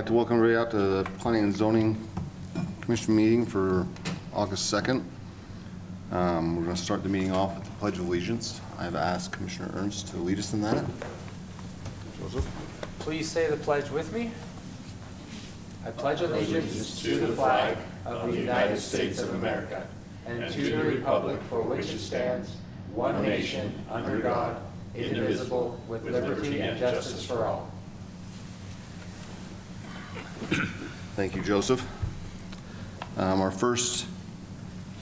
like to welcome everybody out to the Planning and Zoning Commission meeting for August 2nd. We're going to start the meeting off with the Pledge of Allegiance. I've asked Commissioner Ernst to lead us in that. Joseph? Please say the pledge with me. I pledge allegiance to the flag of the United States of America and to the republic for which it stands, one nation, under God, indivisible, with liberty and justice for all. Thank you, Joseph. Our first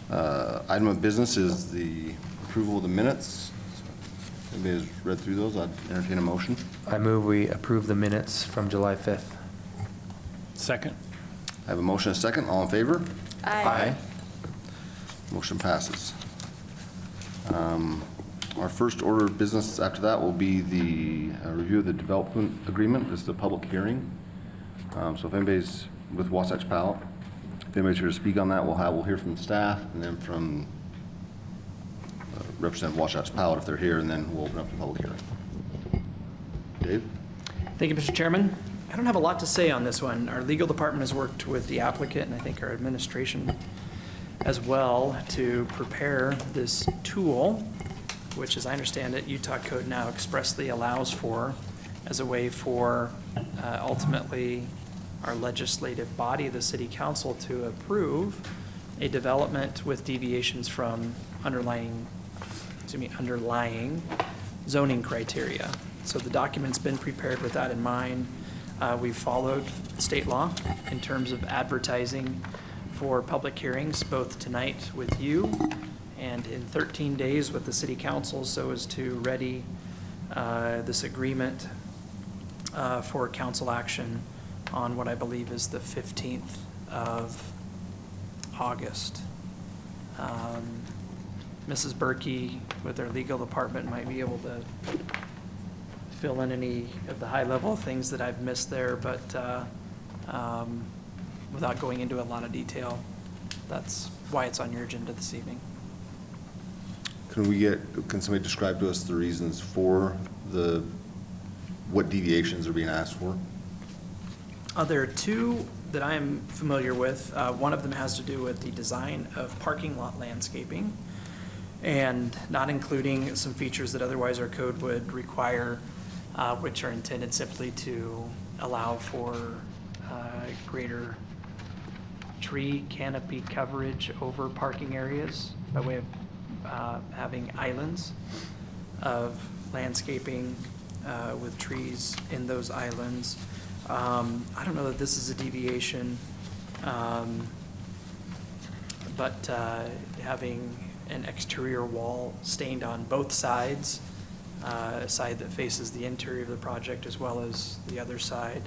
item of business is the approval of the minutes. If anybody has read through those, I'd entertain a motion. I move we approve the minutes from July 5th. Second. I have a motion and a second. All in favor? Aye. Motion passes. Our first order of business after that will be the review of the development agreement. This is a public hearing. So if anybody's with Wasatch Pallet, if anybody's here to speak on that, we'll hear from staff and then from Representative Wasatch Pallet if they're here, and then we'll open up the public hearing. Dave? Thank you, Mr. Chairman. I don't have a lot to say on this one. Our legal department has worked with the applicant, and I think our administration as well, to prepare this tool, which, as I understand it, Utah Code now expressly allows for as a way for ultimately our legislative body, the City Council, to approve a development with deviations from underlying zoning criteria. So the document's been prepared with that in mind. We've followed state law in terms of advertising for public hearings, both tonight with you and in 13 days with the City Council, so as to ready this agreement for council action on what I believe is the 15th of August. Mrs. Berkey with their legal department might be able to fill in any of the high-level things that I've missed there, but without going into a lot of detail, that's why it's on your agenda this evening. Can somebody describe to us the reasons for what deviations are being asked for? There are two that I am familiar with. One of them has to do with the design of parking lot landscaping and not including some features that otherwise our code would require, which are intended simply to allow for greater tree canopy coverage over parking areas by way of having islands of landscaping with trees in those islands. I don't know that this is a deviation, but having an exterior wall stained on both sides, a side that faces the interior of the project as well as the other side.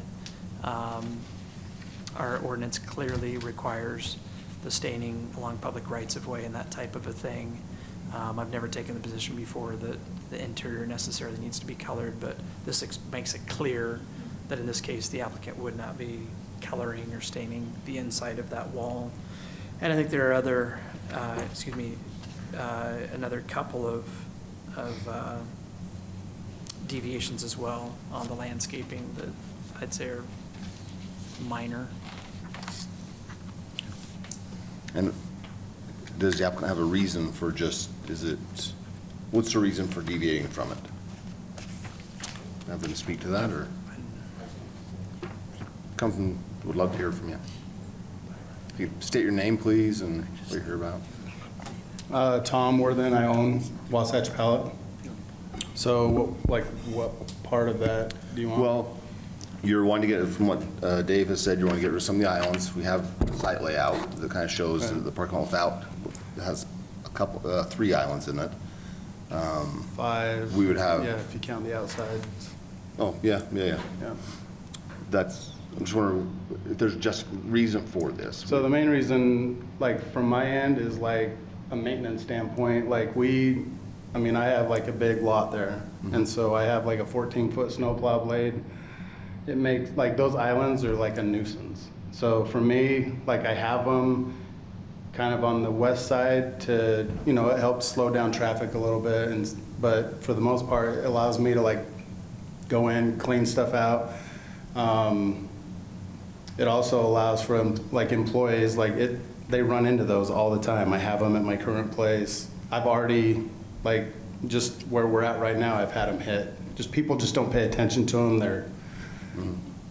Our ordinance clearly requires the staining along public rights of way and that type of a thing. I've never taken the position before that the interior necessarily needs to be colored, but this makes it clear that in this case the applicant would not be coloring or staining the inside of that wall. And I think there are other, another couple of deviations as well on the landscaping that I'd say are minor. And does the applicant have a reason for what's the reason for deviating from it? Have them speak to that, or? Would love to hear from you. If you state your name, please, and what you're here about. Tom Worthen, I own Wasatch Pallet. So what part of that do you want? Well, you're wanting to get, from what Dave has said, you want to get rid of some of the islands. We have a site layout that kind of shows Okay. the parking lot without, it has three islands in it. 5. We would have. Yeah, if you count the outside. Oh, yeah. Yeah. I'm just wondering if there's just reason for this. So the main reason, from my end, is a maintenance standpoint. I have a big lot there, and so I have a 14-foot snowplow blade. It makes, those islands are a nuisance. So for me, I have them kind of on the west side to, it helps slow down traffic a little bit, but for the most part, it allows me to go in, clean stuff out. it also allows for, like, employees, like, they run into those all the time. I have them at my current place. I've already, like, just where we're at right now, I've had them hit. Just people just don't pay attention to them.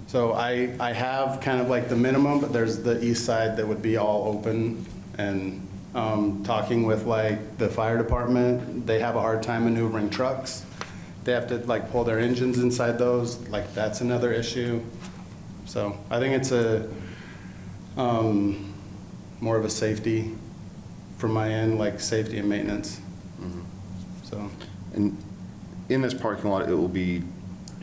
So I have kind of like the minimum, but there's the east side that would be all open. And talking with like the fire department, they have a hard time maneuvering trucks. They have to like pull their engines inside those, like that's another issue. So I think it's a more of a safety from my end, like safety and maintenance. So And in this parking lot, it will be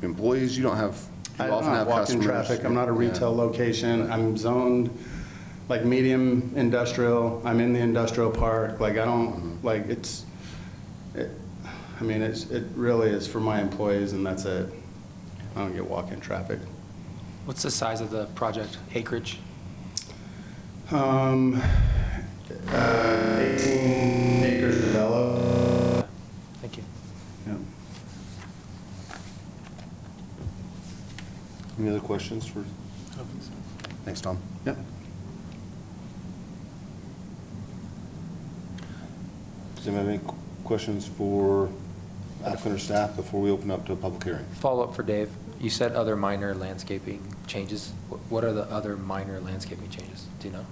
employees, you don't have, you I often don't have walk in customers. traffic. I'm not a retail Yeah. location. I'm zoned like medium industrial. I'm in the industrial park. Like I don't, like I mean, it really is for my employees and that's it. I don't get walk-in traffic. What's the size of the project, acreage? 18 acres developed. Thank you. Yeah. Any other questions for? Thanks, Tom. Yep. Does anyone have any questions for applicant or staff before we open up to a public hearing? Follow-up for Dave. You said other minor landscaping changes. What are the other minor landscaping changes? Do you know?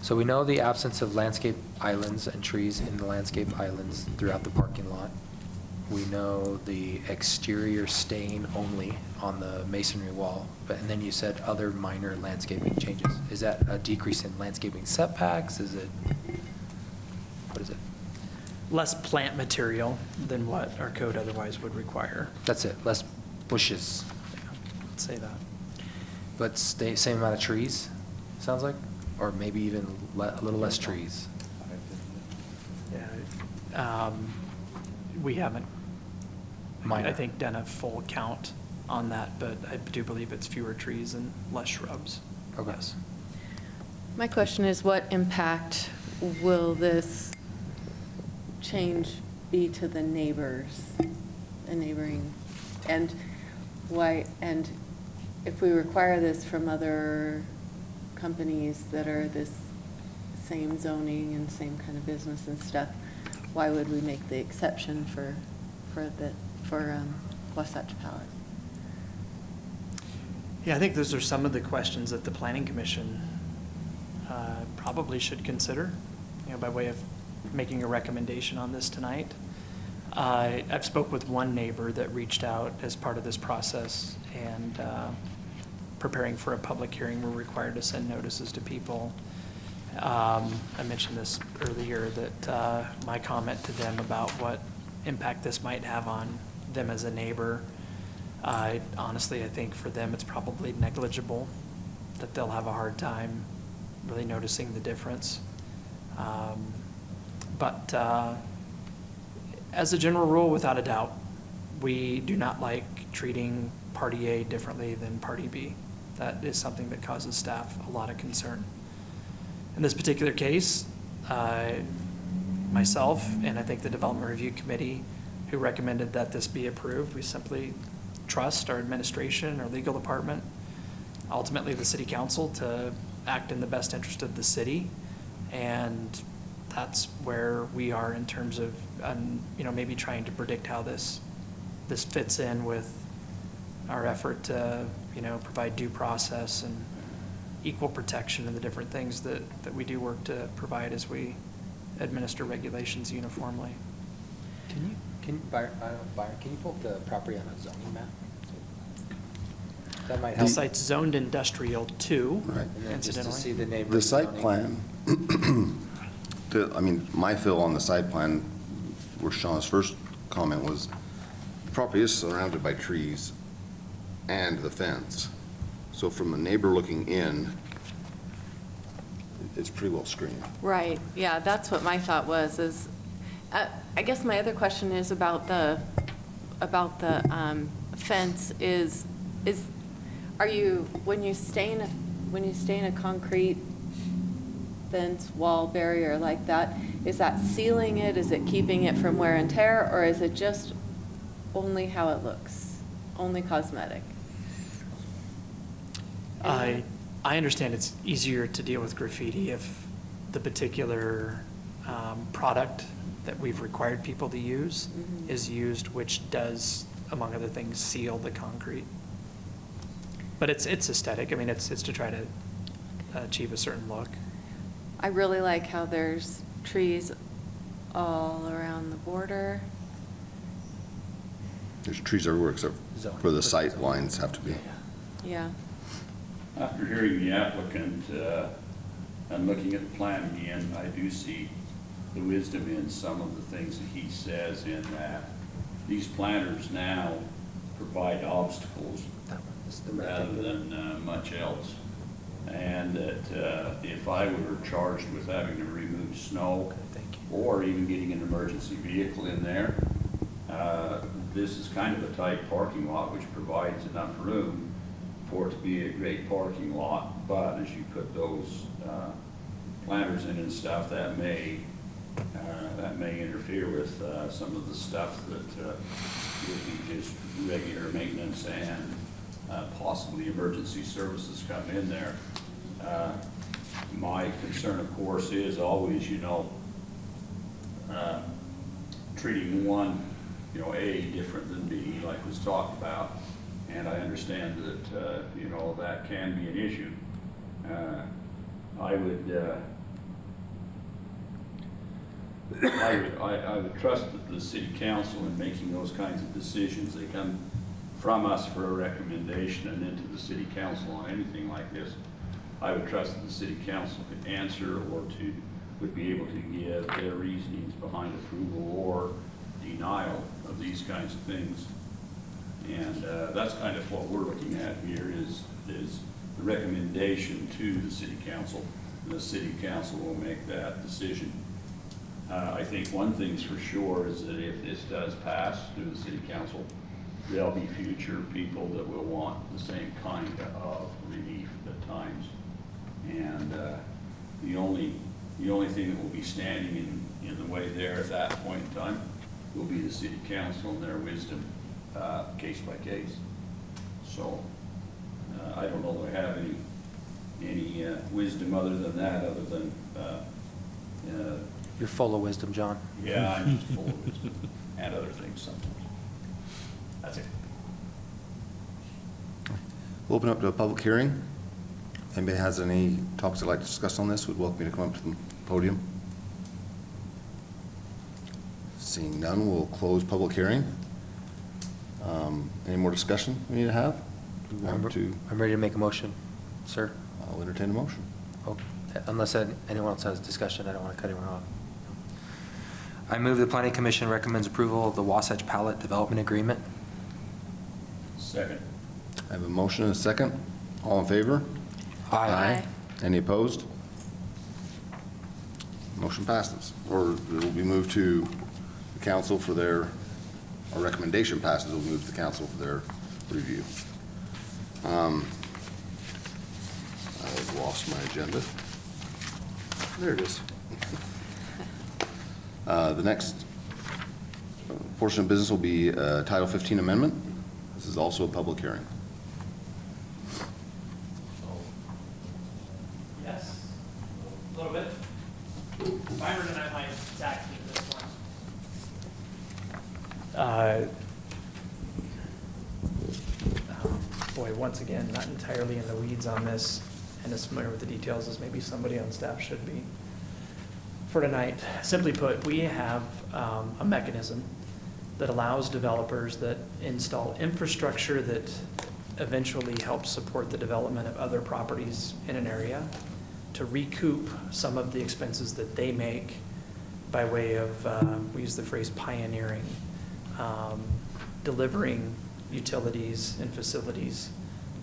So we know the absence of landscape islands and trees in the landscape islands throughout the parking lot. We know the exterior stain only on the masonry wall, and then you said other minor landscaping changes. Is that a decrease in landscaping setbacks? Is it, what is it? Less plant material than what our code otherwise would require. That's it, less bushes, Yeah, I'd say that. but same amount of trees, sounds like? Or maybe even a little less trees? Yeah. We haven't, Minor. I think, done a full count on that, but I do believe it's fewer trees and less shrubs. Okay. Yes. My question is, what impact will this change be to the neighbors, the neighboring? And why, and if we require this from other companies that are this same zoning and same kind of business and stuff, why would we make the exception for Wasatch Pallet? Yeah, I think those are some of the questions that the Planning Commission probably should consider, by way of making a recommendation on this tonight. I've spoke with one neighbor that reached out as part of this process, and preparing for a public hearing, we're required to send notices to people. I mentioned this earlier, that my comment to them about what impact this might have on them as a neighbor, honestly, I think for them it's probably negligible, that they'll have a hard time really noticing the difference. But as a general rule, without a doubt, we do not like treating Party A differently than Party B. That is something that causes staff a lot of concern. In this particular case, myself and I think the Development Review Committee, who recommended that this be approved, we simply trust our administration, our legal department, ultimately the city council, to act in the best interest of the city. And that's where we are in terms of, maybe trying to predict how this fits in with our effort to, provide due process and equal protection and the different things that we do work to provide as we administer regulations uniformly. Byron, can you pull up the property on a zoning map? That might The help. site's zoned industrial 2, Right. And then just to incidentally. see the neighboring The site zoning. plan, my feel on the site plan, where Shauna's first comment was, the property is surrounded by trees and the fence. So from a neighbor looking in, it's pretty well screened. Right, yeah, that's what my thought was, I guess my other question is about the fence are you, when you stain a concrete fence, wall, barrier like that, is that sealing it, is it keeping it from wear and tear, or is it just only how it looks, only cosmetic? I understand it's easier to deal with graffiti if the particular product that we've required people to use Mhm. is used, which does, among other things, seal the concrete. But it's aesthetic. I mean, it's to try to achieve a certain look. I really like how there's trees all around the border. There's trees everywhere except where the sight lines have to be. Yeah. After hearing the applicant, and looking at the plan again, I do see the wisdom in some of the things that he says in that these planters now provide obstacles rather than much else. And that if I were charged with having to remove snow or even getting an emergency vehicle in there, this is kind of a tight parking lot which provides enough room for it to be a great parking lot. But as you put those planters in and stuff, that may interfere with some of the stuff that would be just regular maintenance and possibly emergency services come in there. My concern, of course, is always, treating one, A, different than B, like was talked about. And I understand that, that can be an issue. I would trust that the city council in making those kinds of decisions, they come from us for a recommendation and then to the city council on anything like this. I would trust that the city council could answer or would be able to give their reasonings behind approval or denial of these kinds of things. And that's kind of what we're looking at here is the recommendation to the city council. And the city council will make that decision. I think one thing's for sure is that if this does pass through the city council, there'll be future people that will want the same kind of relief at times. And the only thing that will be standing in the way there at that point in time will be the city council and their wisdom, case by case. So I don't know that I have any wisdom other than that, other than You're full of wisdom, John. yeah, I'm just full of wisdom and other things sometimes. That's it. We'll open up to a public hearing. If anybody has any topics they'd like to discuss on this, we'd welcome you to come up to the podium. Seeing none, we'll close public hearing. Any more discussion we need to have? Do we want to? I'm ready to make a motion, sir. I'll entertain a motion. Oh, unless anyone else has discussion, I don't want to cut anyone off. I move the Planning Commission recommends approval of the Wasatch Palette Development Agreement. Second. I have a motion and a second. All in favor? Aye. Any opposed? Motion passes. Or it will be moved to the council for their, our recommendation passes, will move to the council for their review. I've lost my agenda. There it is. The next portion of business will be Title 15 amendment. This is also a public hearing. Yes, a little bit. Byron and I might tag team this one. Boy, once again, not entirely in the weeds on this and as familiar with the details as maybe somebody on staff should be. For tonight, simply put, we have a mechanism that allows developers that install infrastructure that eventually helps support the development of other properties in an area to recoup some of the expenses that they make by way of, we use the phrase pioneering, delivering utilities and facilities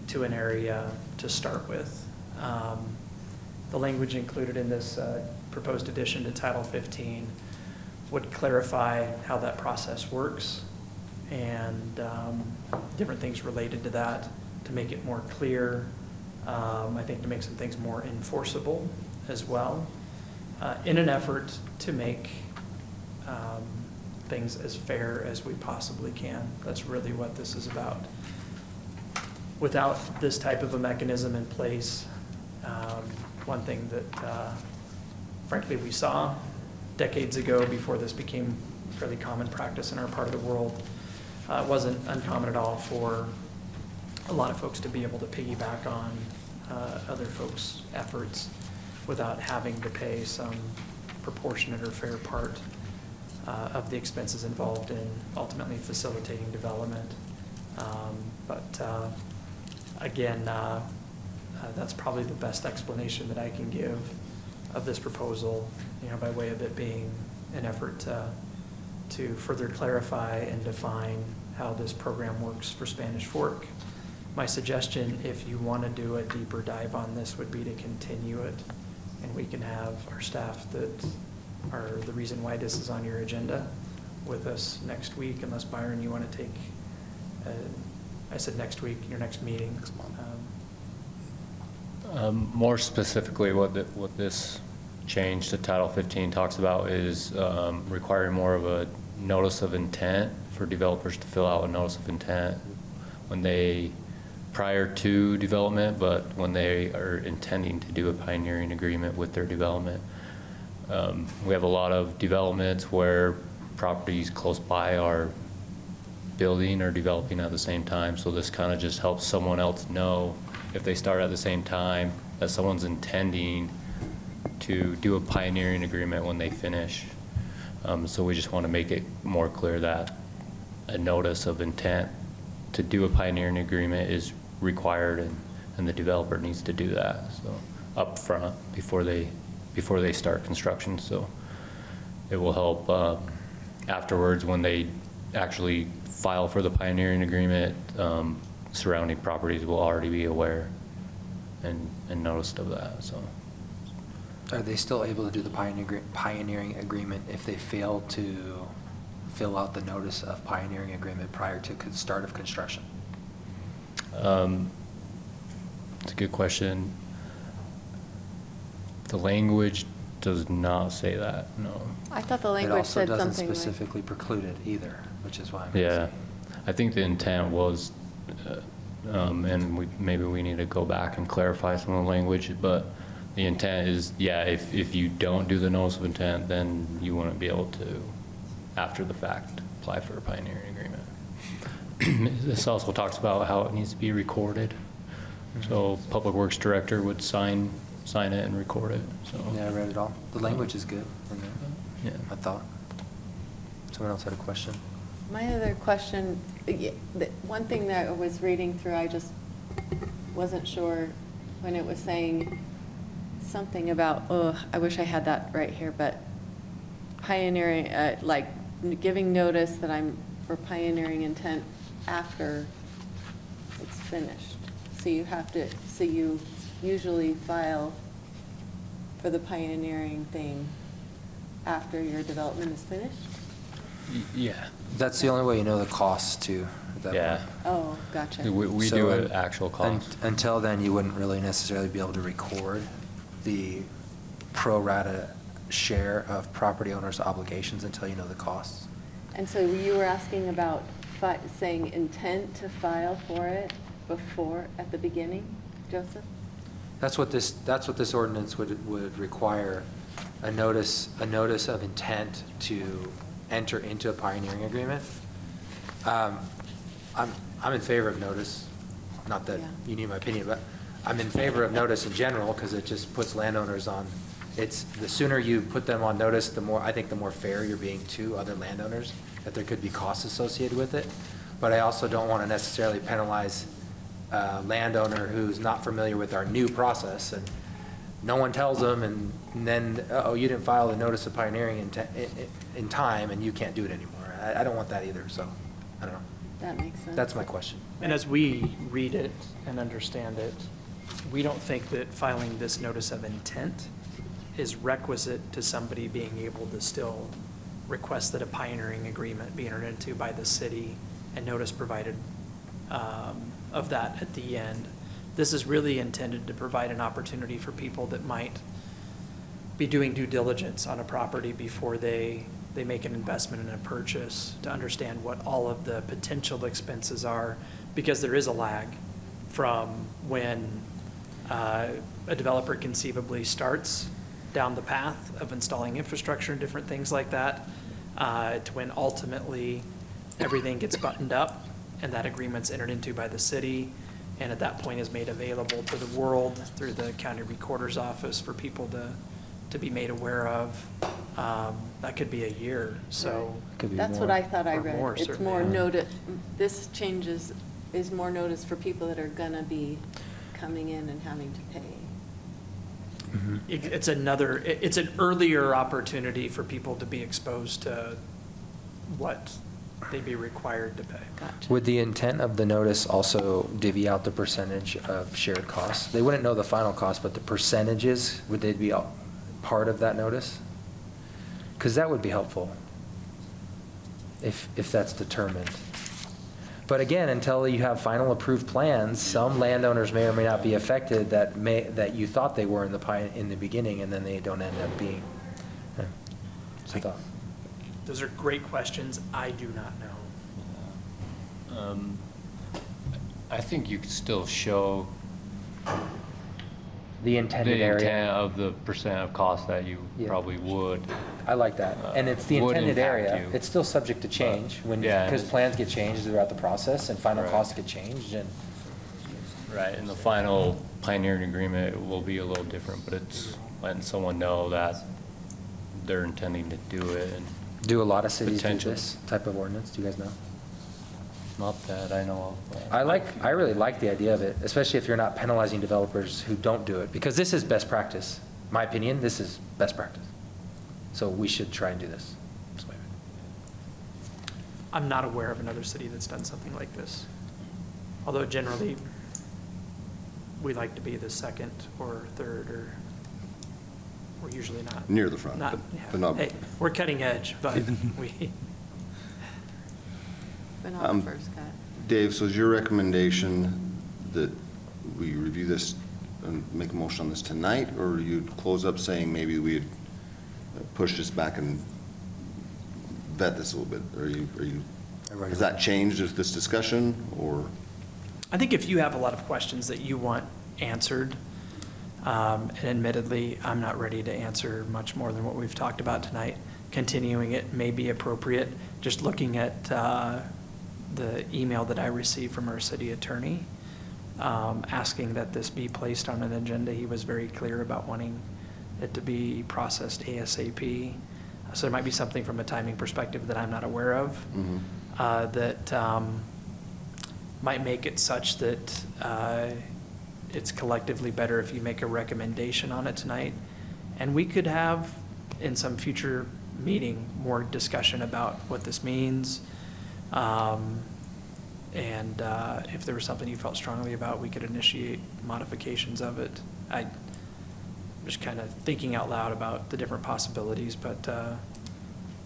to an area to start with. The language included in this proposed addition to Title 15 would clarify how that process works and different things related to that to make it more clear, I think to make some things more enforceable as well, in an effort to make things as fair as we possibly can. That's really what this is about. without this type of a mechanism in place, one thing that frankly we saw decades ago before this became fairly common practice in our part of the world, it wasn't uncommon at all for a lot of folks to be able to piggyback on other folks' efforts without having to pay some proportionate or fair part of the expenses involved in ultimately facilitating development. But again, that's probably the best explanation that I can give of this proposal, by way of it being an effort to further clarify and define how this program works for Spanish Fork. My suggestion, if you want to do a deeper dive on this, would be to continue it, and we can have our staff that are the reason why this is on your agenda with us next week, unless Byron, you want to take, I said next week, your next meeting. Next month. More specifically, what this change to Title 15 talks about is requiring more of a notice of intent for developers to fill out a notice of intent when they, prior to development, but when they are intending to do a pioneering agreement with their development. We have a lot of developments where properties close by are building or developing at the same time, so this kind of just helps someone else know if they start at the same time that someone's intending to do a pioneering agreement when they finish. So we just want to make it more clear that a notice of intent to do a pioneering agreement is required, and the developer needs to do that, so up front before they start construction. So it will help afterwards when they actually file for the pioneering agreement. Surrounding properties will already be aware and noticed of that. So Are they still able to do the pioneering agreement if they fail to fill out the notice of pioneering agreement prior to start of construction? it's a good question. The language does not say that, no. I thought the language said It also something doesn't like. specifically preclude it either, which is why I'm Yeah, asking. I think the intent was, and maybe we need to go back and clarify some of the language, but the intent is, yeah, if you don't do the notice of intent, then you wouldn't be able to, after the fact, apply for a pioneering agreement. This also talks about how it needs to be recorded. So Public Works Director would sign it and record it, so. Yeah, I read it all. The language is good in there, Yeah. I thought. Someone else had a question? My other question, one thing that I was reading through, I just wasn't sure when it was saying something about, I wish I had that right here, but pioneering, like giving notice that I'm for pioneering intent after it's finished. So you usually file for the pioneering thing after your development is finished? Yeah. That's the only way you know the costs too. at that Yeah. point. Oh, gotcha. We So, do an un- actual cost. Until then, you wouldn't really necessarily be able to record the pro rata share of property owners' obligations until you know the costs. And so you were asking about saying intent to file for it before, at the beginning, Joseph? That's what this ordinance would require, a notice of intent to enter into a pioneering agreement. I'm in favor of notice, not that Yeah. you need my opinion, but I'm in favor of notice in general because it just puts landowners on, the sooner you put them on notice, I think the more fair you're being to other landowners, that there could be costs associated with it. But I also don't want to necessarily penalize a landowner who's not familiar with our new process and no one tells them, and then, you didn't file the notice of pioneering in time and you can't do it anymore. I don't want that either, so, I don't know. That makes sense. That's my question. And as we read it and understand it, we don't think that filing this notice of intent is requisite to somebody being able to still request that a pioneering agreement be entered into by the city and notice provided of that at the end. This is really intended to provide an opportunity for people that might be doing due diligence on a property before they make an investment in a purchase, to understand what all of the potential expenses are, because there is a lag from when a developer conceivably starts down the path of installing infrastructure and different things like that, to when ultimately everything gets buttoned up and that agreement's entered into by the city, and at that point is made available to the world through the county recorder's office for people to be made aware of. That could be a year, so. Could be That's more. what I thought I Or read. more, It's certainly, more yeah. notice, this changes, is more notice for people that are gonna be coming in and having to pay. It's it's an earlier opportunity for people to be exposed to what they'd be required to pay. Gotcha. Would the intent of the notice also divvy out the percentage of shared costs? They wouldn't know the final cost, but the percentages, would they be part of that notice? Because that would be helpful, if that's determined. But again, until you have final approved plans, some landowners may or may not be affected that you thought they were in the beginning, and then they don't end up being. Yeah. Just a thought. Those are great questions. I do not know. I think you could still show The the intended intent area. of the percent of cost that you Yeah. probably would. I like that. And it's the Would intended impact area. you. It's still subject to change Yeah. because plans get changed throughout the process and final Right. costs get changed and. Right, and the final pioneering agreement will be a little different, but it's letting someone know that they're intending to do it, and Do a lot of cities do Potential. this type of ordinance? Do you guys know? not that I know of. I really like the idea of it, especially if you're not penalizing developers who don't do it, because this is best practice. My opinion, this is best practice. So we should try and do this. That's my opinion. I'm not aware of another city that's done something like this. Although generally, we like to be the second or third, or we're usually not. Near the front, Not, but- yeah. but not- Hey, we're cutting edge, but we, But not Um, the first cut. Dave, so is your recommendation that we review this and make a motion on this tonight, or you'd close up saying maybe we'd push this back and vet this a little bit? Has that changed with this discussion, or? I think if you have a lot of questions that you want answered, and admittedly, I'm not ready to answer much more than what we've talked about tonight, continuing it may be appropriate. Just looking at the email that I received from our city attorney, asking that this be placed on an agenda, he was very clear about wanting it to be processed ASAP. So there might be something from a timing perspective that I'm not aware of, that might make it such that it's collectively better if you make a recommendation on it tonight. And we could have, in some future meeting, more discussion about what this means. And if there was something you felt strongly about, we could initiate modifications of it. I'm just kind of thinking out loud about the different possibilities, but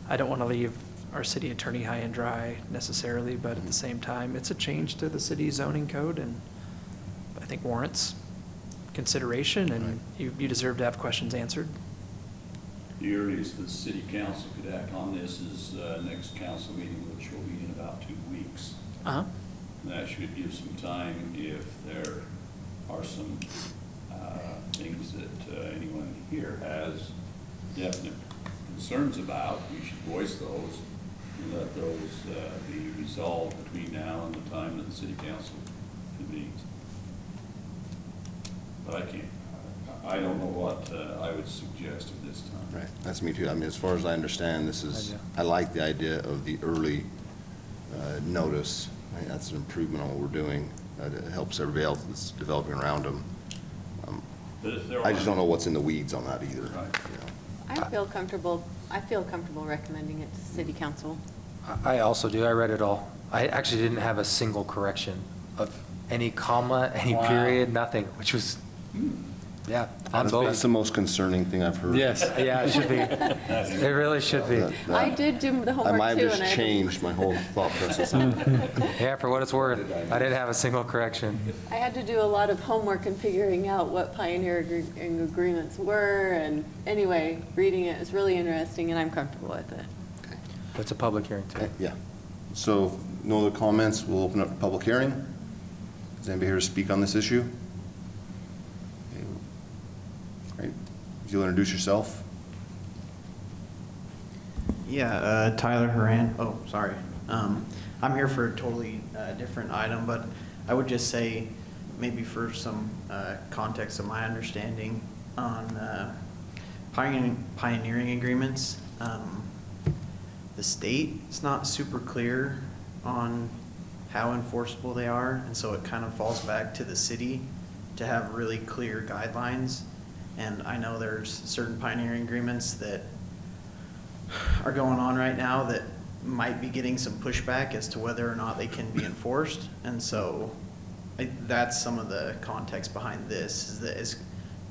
I don't want to leave our city attorney high and dry necessarily, but at the same time, it's a change to the city zoning code, and I think warrants consideration, and you deserve to have questions answered. The earliest the city council could act on this is next council meeting, which will be in about 2 weeks. Uh-huh. That should give some time if there are some things that anyone here has definite concerns about. We should voice those and let those be resolved between now and the time that the city council convenes. But I don't know what I would suggest at this time. Right, that's me too. I mean, as far as I understand, this is, I like the idea of the early notice. I think that's an improvement on what we're doing. It helps everybody else that's developing around them. But if there I just are- don't know what's in the weeds on that either. Right. you know. I feel comfortable recommending it to city council. I also do. I read it all. I actually didn't have a single correction of any comma, any Wow. period, nothing, which was, yeah, on That's both. the most concerning thing I've heard. Yes, yeah, it should be. It really should be. I did do the I homework might too, have and I just had to- changed my whole thought process. Yeah, for what it's worth. I didn't have a single correction. I had to do a lot of homework in figuring out what pioneer agreements were, and anyway, reading it is really interesting, and I'm comfortable with it. But it's a public hearing too. Okay, yeah. So, no other comments, we'll open up the public hearing. Is anybody here to speak on this issue? Okay. Great. If you'll introduce yourself. Yeah, Tyler Haran. Oh, sorry. I'm here for a totally different item, but I would just say, maybe for some context of my understanding on pioneering agreements, the state is not super clear on how enforceable they are, and so it kind of falls back to the city to have really clear guidelines. And I know there's certain pioneering agreements that are going on right now that might be getting some pushback as to whether or not they can be enforced. And so that's some of the context behind this, is that as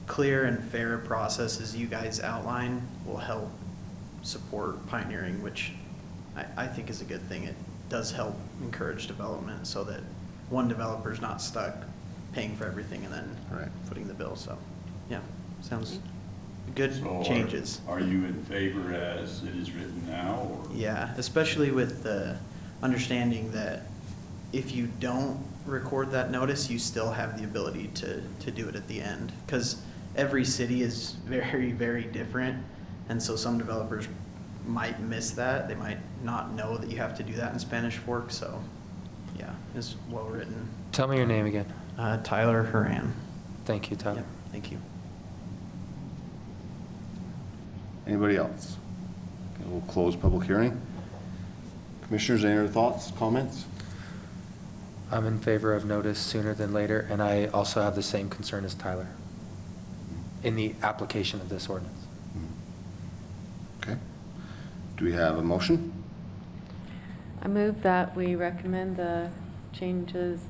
clear and fair a process as you guys outline will help support pioneering, which I think is a good thing. It does help encourage development so that one developer's not stuck paying for everything and then Right. footing the bill. So, yeah, sounds good So changes. Are you in favor as it is written now, or? Yeah, especially with the understanding that if you don't record that notice, you still have the ability to do it at the end. Because every city is very, very different. And so some developers might miss that. They might not know that you have to do that in Spanish Fork. So, yeah, it's well written. Tell me your name again. Tyler Haran. Thank you, Tyler. Yep, thank you. Anybody else? Okay, we'll close public hearing. Commissioners, any other thoughts, comments? I'm in favor of notice sooner than later, and I also have the same concern as Tyler in the application of this ordinance. Okay. Do we have a motion? I move that we recommend the changes,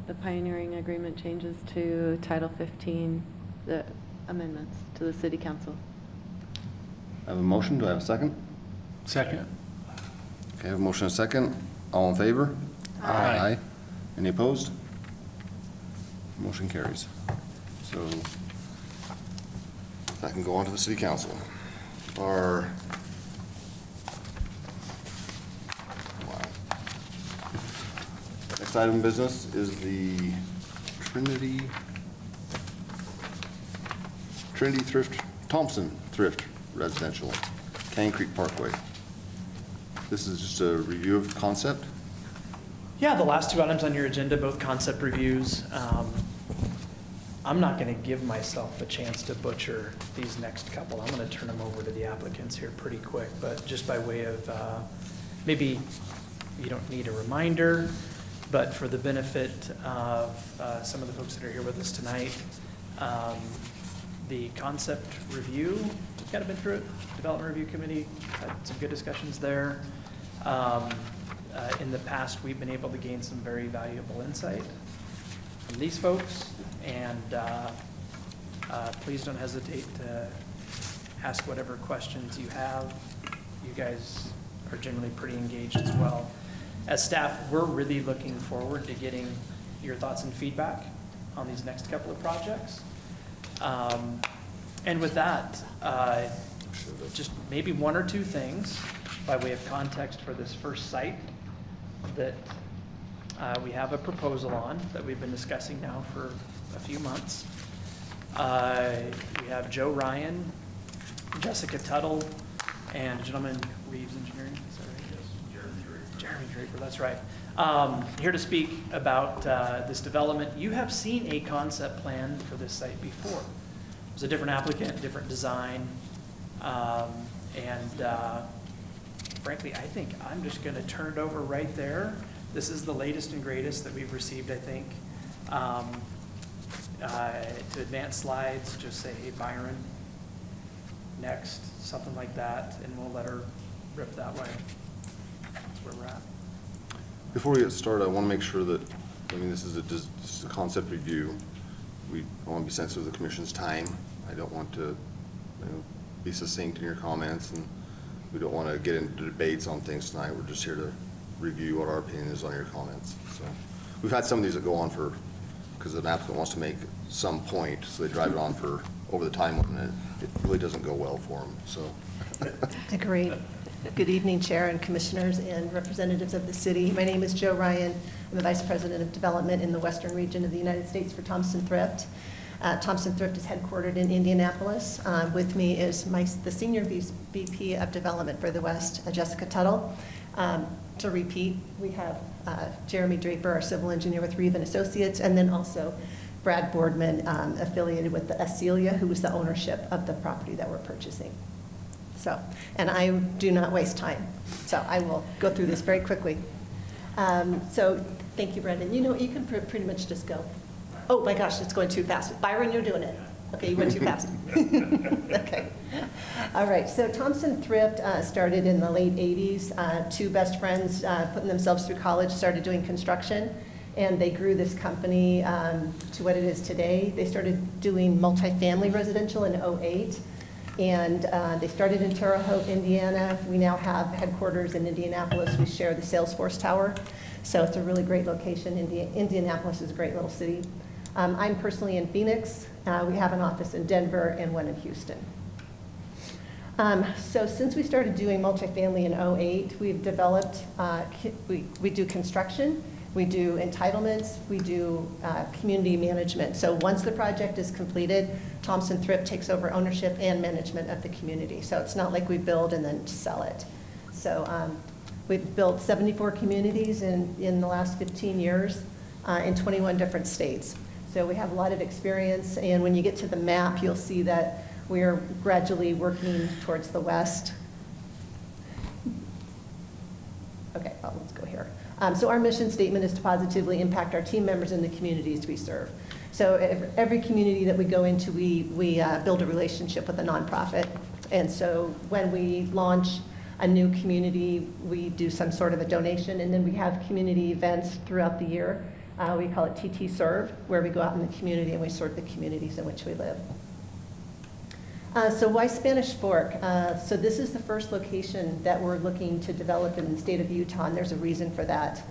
the pioneering agreement changes to Title 15, the amendments to the city council. I have a motion. Do I have a second? Second. Okay, I have a motion and a second. All in favor? Aye. Any opposed? Motion carries. So that can go on to the city council. Our next item of business is the Trinity Thompson Thrift Residential, Canyon Creek Parkway. This is just a review of the concept. Yeah, the last two items on your agenda, both concept reviews. I'm not going to give myself a chance to butcher these next couple. I'm going to turn them over to the applicants here pretty quick, but just by way of, maybe you don't need a reminder, but for the benefit of some of the folks that are here with us tonight, the concept review, we've kind of been through it. Development Review Committee had some good discussions there. In the past, we've been able to gain some very valuable insight from these folks, and please don't hesitate to ask whatever questions you have. You guys are generally pretty engaged as well. As staff, we're really looking forward to getting your thoughts and feedback on these next couple of projects. And with that, just maybe one or two things by way of context for this first site that we have a proposal on that we've been discussing now for a few months. We have Joe Ryan, Jessica Tuttle, and a gentleman, Reeves Engineering, is that right? Yes, Jeremy Draper, that's right. Here to speak about this development. You have seen a concept plan for this site before. It was a different applicant, different design, and frankly, I think I'm just going to turn it over right there. This is the latest and greatest that we've received, I think. To advance slides, just say, hey, Byron, next, something like that, and we'll let her rip that way. That's where we're at. Before we get started, I want to make sure that, this is a concept review. I want to be sensitive to the commission's time. I don't want to be succinct in your comments, and we don't want to get into debates on things tonight. We're just here to review what our opinion is on your comments. So we've had some of these that go on for, because an applicant wants to make some point, so they drive it on for over the time limit. It really doesn't go well for them, so. Agreed. Good evening, Chair and Commissioners and representatives of the city. My name is Joe Ryan. I'm the Vice President of Development in the Western region of the United States for Thompson Thrift. Thompson Thrift is headquartered in Indianapolis. With me is the Senior VP of Development for the West, Jessica Tuttle. To repeat, we have Jeremy Draper, our civil engineer with Reeve and Associates, and then also Brad Boardman, affiliated with the Acelia, who is the ownership of the property that we're purchasing. So, and I do not waste time, so I will go through this very quickly. So, thank you, Brendan. You know, you can pretty much just go. Oh my gosh, it's going too fast. Byron, you're doing it. Okay, you went too fast. Okay. All right, so Thompson Thrift started in the late 80s. Two best friends putting themselves through college started doing construction, and they grew this company to what it is today. They started doing multifamily residential in 2008, and they started in Terre Haute, Indiana. We now have headquarters in Indianapolis. We share the Salesforce Tower, so it's a really great location. Indianapolis is a great little city. I'm personally in Phoenix. We have an office in Denver and one in Houston. So since we started doing multifamily in 2008, we've developed, we do construction, we do entitlements, we do community management. So once the project is completed, Thompson Thrift takes over ownership and management of the community. So it's not like we build and then sell it. So we've built 74 communities in the last 15 years in 21 different states. So we have a lot of experience, and when you get to the map, you'll see that we are gradually working towards the west. Okay, let's go here. So our mission statement is to positively impact our team members and the communities we serve. So every community that we go into, we build a relationship with a nonprofit. And so when we launch a new community, we do some sort of a donation, and then we have community events throughout the year. We call it TT Serve, where we go out in the community and we serve the communities in which we live. So why Spanish Fork? So this is the first location that we're looking to develop in the state of Utah, and there's a reason for that.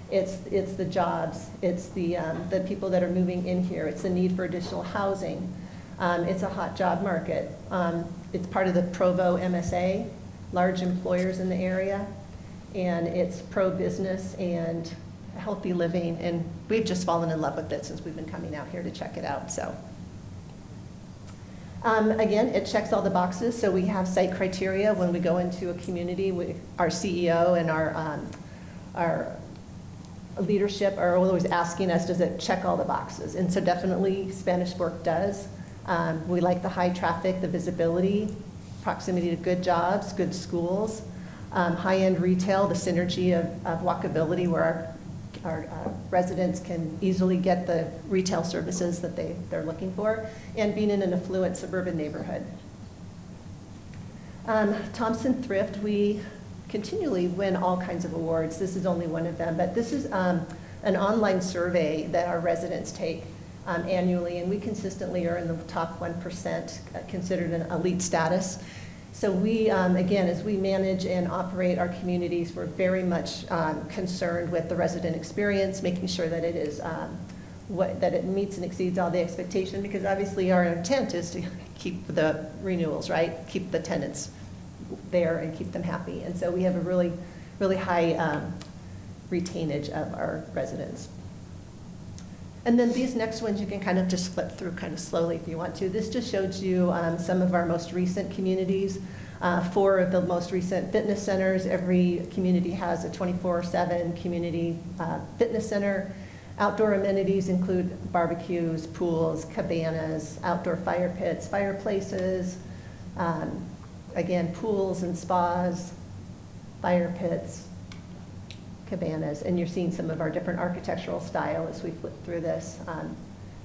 It's the jobs, it's the people that are moving in here, it's the need for additional housing. It's a hot job market. It's part of the Provo MSA, large employers in the area, and it's pro-business and healthy living, and we've just fallen in love with it since we've been coming out here to check it out. So again, it checks all the boxes. So we have site criteria when we go into a community. Our CEO and our leadership are always asking us, does it check all the boxes? And so definitely Spanish Fork does. We like the high traffic, the visibility, proximity to good jobs, good schools, high-end retail, the synergy of walkability where our residents can easily get the retail services that they're looking for, and being in an affluent suburban neighborhood. Thompson Thrift, we continually win all kinds of awards. This is only one of them, but this is an online survey that our residents take annually, and we consistently are in the top 1%, considered an elite status. So we, again, as we manage and operate our communities, we're very much concerned with the resident experience, making sure that it is that it meets and exceeds all the expectation, because obviously our intent is to keep the renewals, right? Keep the tenants there and keep them happy. And so we have a really, really high retainage of our residents. And then these next ones you can kind of just flip through kind of slowly if you want to. This just shows you some of our most recent communities. 4 of the most recent fitness centers. Every community has a 24/7 community fitness center. Outdoor amenities include barbecues, pools, cabanas, outdoor fire pits, fireplaces, again, pools and spas, fire pits, cabanas, and you're seeing some of our different architectural style as we flip through this.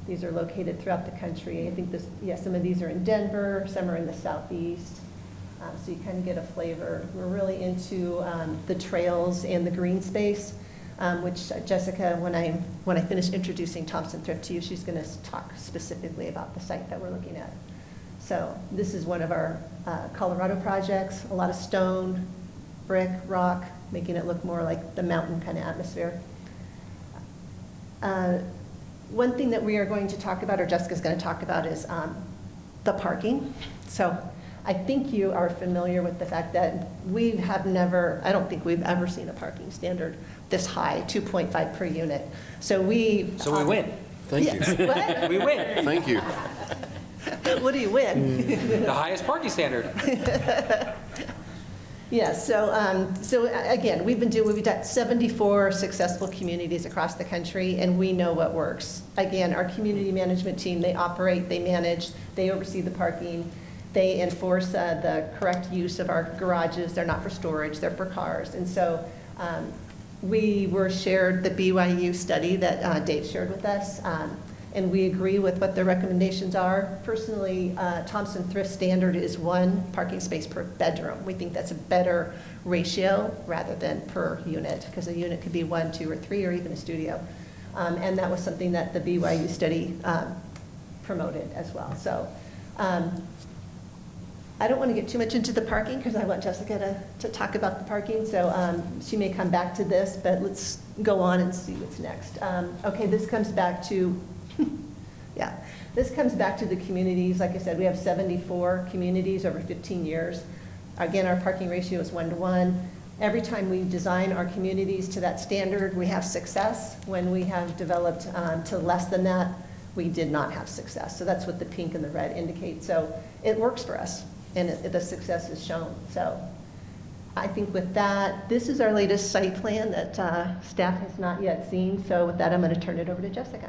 These are located throughout the country. I think some of these are in Denver, some are in the southeast. So you kind of get a flavor. We're really into the trails and the green space, which Jessica, when I finish introducing Thompson Thrift to you, she's going to talk specifically about the site that we're looking at. So this is one of our Colorado projects, a lot of stone, brick, rock, making it look more like the mountain kind of atmosphere. One thing that we are going to talk about, or Jessica's going to talk about, is the parking. So I think you are familiar with the fact that we have never, I don't think we've ever seen a parking standard this high, 2.5 per unit. So we. So we win. Thank you. Yes. What? We win. Thank you. What do you win? The highest parking standard. Yes, so again, we've got 74 successful communities across the country, and we know what works. Again, our community management team, they operate, they manage, they oversee the parking, they enforce the correct use of our garages. They're not for storage, they're for cars. And so we were shared the BYU study that Dave shared with us, and we agree with what their recommendations are. Personally, Thompson Thrift Standard is 1 parking space per bedroom. We think that's a better ratio rather than per unit, because a unit could be 1, 2, or 3, or even a studio. And that was something that the BYU study promoted as well. So I don't want to get too much into the parking, because I want Jessica to talk about the parking. So she may come back to this, but let's go on and see what's next. Okay, this comes back to yeah, this comes back to the communities. Like I said, we have 74 communities over 15 years. Again, our parking ratio is 1-to-1. Every time we design our communities to that standard, we have success. When we have developed to less than that, we did not have success. So that's what the pink and the red indicate. So it works for us, and the success is shown. So I think with that, this is our latest site plan that staff has not yet seen. So with that, I'm going to turn it over to Jessica.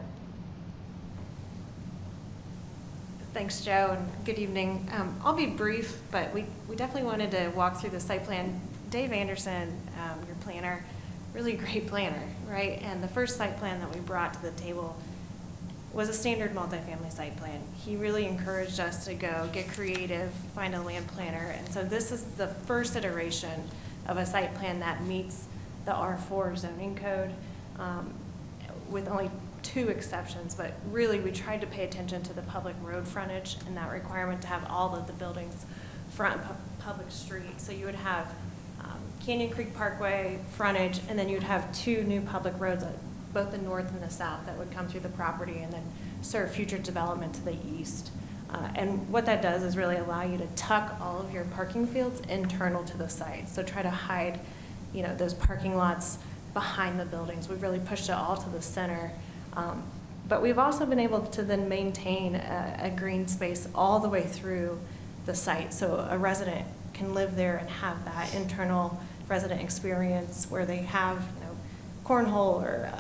Thanks, Joe, and good evening. I'll be brief, but we definitely wanted to walk through the site plan. Dave Anderson, your planner, really great planner, right? And the first site plan that we brought to the table was a standard multifamily site plan. He really encouraged us to go get creative, find a land planner. And so this is the first iteration of a site plan that meets the R4 zoning code with only 2 exceptions, but really we tried to pay attention to the public road frontage and that requirement to have all of the buildings front public street. So you would have Canyon Creek Parkway frontage, and then you'd have 2 new public roads, both the north and the south, that would come through the property and then serve future development to the east. And what that does is really allow you to tuck all of your parking fields internal to the site. So try to hide, those parking lots behind the buildings. We've really pushed it all to the center. But we've also been able to then maintain a green space all the way through the site. So a resident can live there and have that internal resident experience where they have, cornhole or,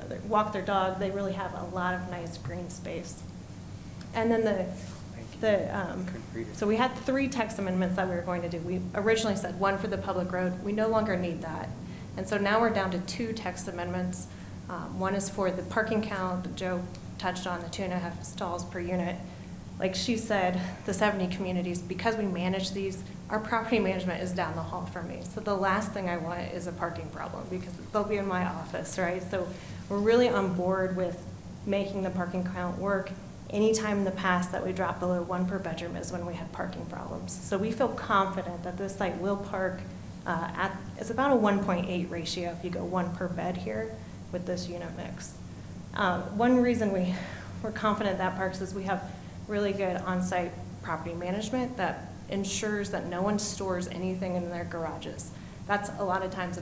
they walk their dog. They really have a lot of nice green space. And then so we had 3 text amendments that we were going to do. We originally said 1 for the public road. We no longer need that. And so now we're down to 2 text amendments. 1 is for the parking count that Joe touched on, the 2.5 stalls per unit. Like she said, the 70 communities, because we manage these, our property management is down the hall from me. So the last thing I want is a parking problem, because they'll be in my office, right? So we're really on board with making the parking count work. Anytime in the past that we dropped below 1 per bedroom is when we had parking problems. So we feel confident that this site will park it's about a 1.8 ratio if you go 1 per bed here with this unit mix. One reason we're confident that parks is we have really good on-site property management that ensures that no one stores anything in their garages. That's a lot of times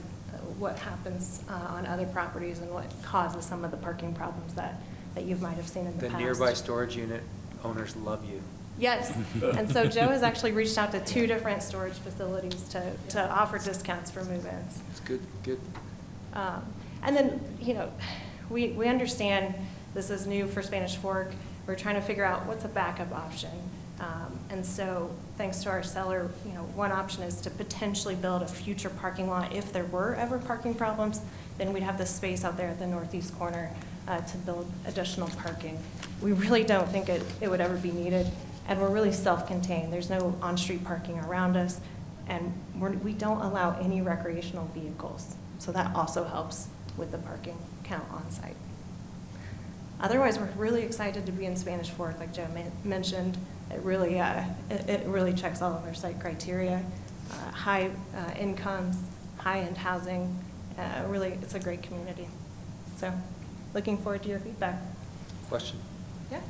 what happens on other properties and what causes some of the parking problems that you might have seen in the past. The nearby storage unit owners love you. Yes, and so Joe has actually reached out to 2 different storage facilities to offer discounts for move-ins. It's good. And then, we understand this is new for Spanish Fork. We're trying to figure out what's a backup option. And so thanks to our seller, one option is to potentially build a future parking lot. If there were ever parking problems, then we'd have the space out there at the northeast corner to build additional parking. We really don't think it would ever be needed, and we're really self-contained. There's no on-street parking around us, and we don't allow any recreational vehicles. So that also helps with the parking count on site. Otherwise, we're really excited to be in Spanish Fork, like Joe mentioned. It really checks all of our site criteria. High incomes, high-end housing. Really, it's a great community. So, looking forward to your feedback. Question? Yeah.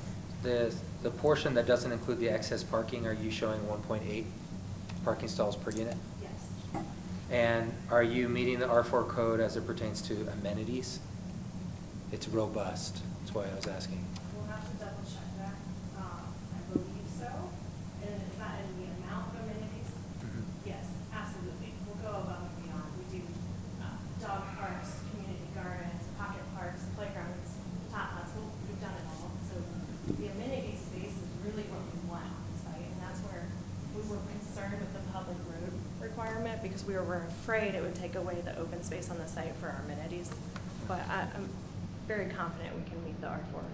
the portion that doesn't include the excess parking, are you showing 1.8 parking stalls per unit? Yes. And are you meeting the R4 code as it pertains to amenities? It's robust, that's why I was asking. We'll have to double check that. I believe so. And it's not in the amount of amenities? Yes, absolutely. We'll go above and beyond. We do dog parks, community gardens, pocket parks, playgrounds, top huts. We've done it all. So the amenity space is really what we want on the site. And that's where we were concerned with the public road requirement because we were afraid it would take away the open space on the site for our amenities. But I'm very confident we can meet the R4.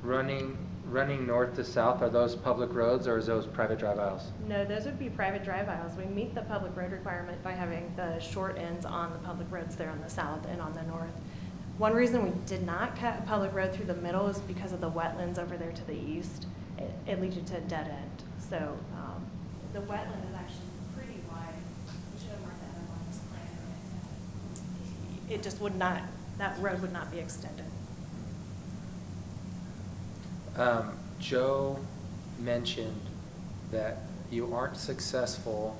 Running north to south, are those public roads or is those private drive aisles? No, those would be private drive aisles. We meet the public road requirement by having the short ends on the public roads there on the south and on the north. One reason we did not cut a public road through the middle is because of the wetlands over there to the east. It leads you to a dead end. So the wetland is actually pretty wide. We should have marked that up on this plan. It just would not, that road would not be extended. Joe mentioned that you aren't successful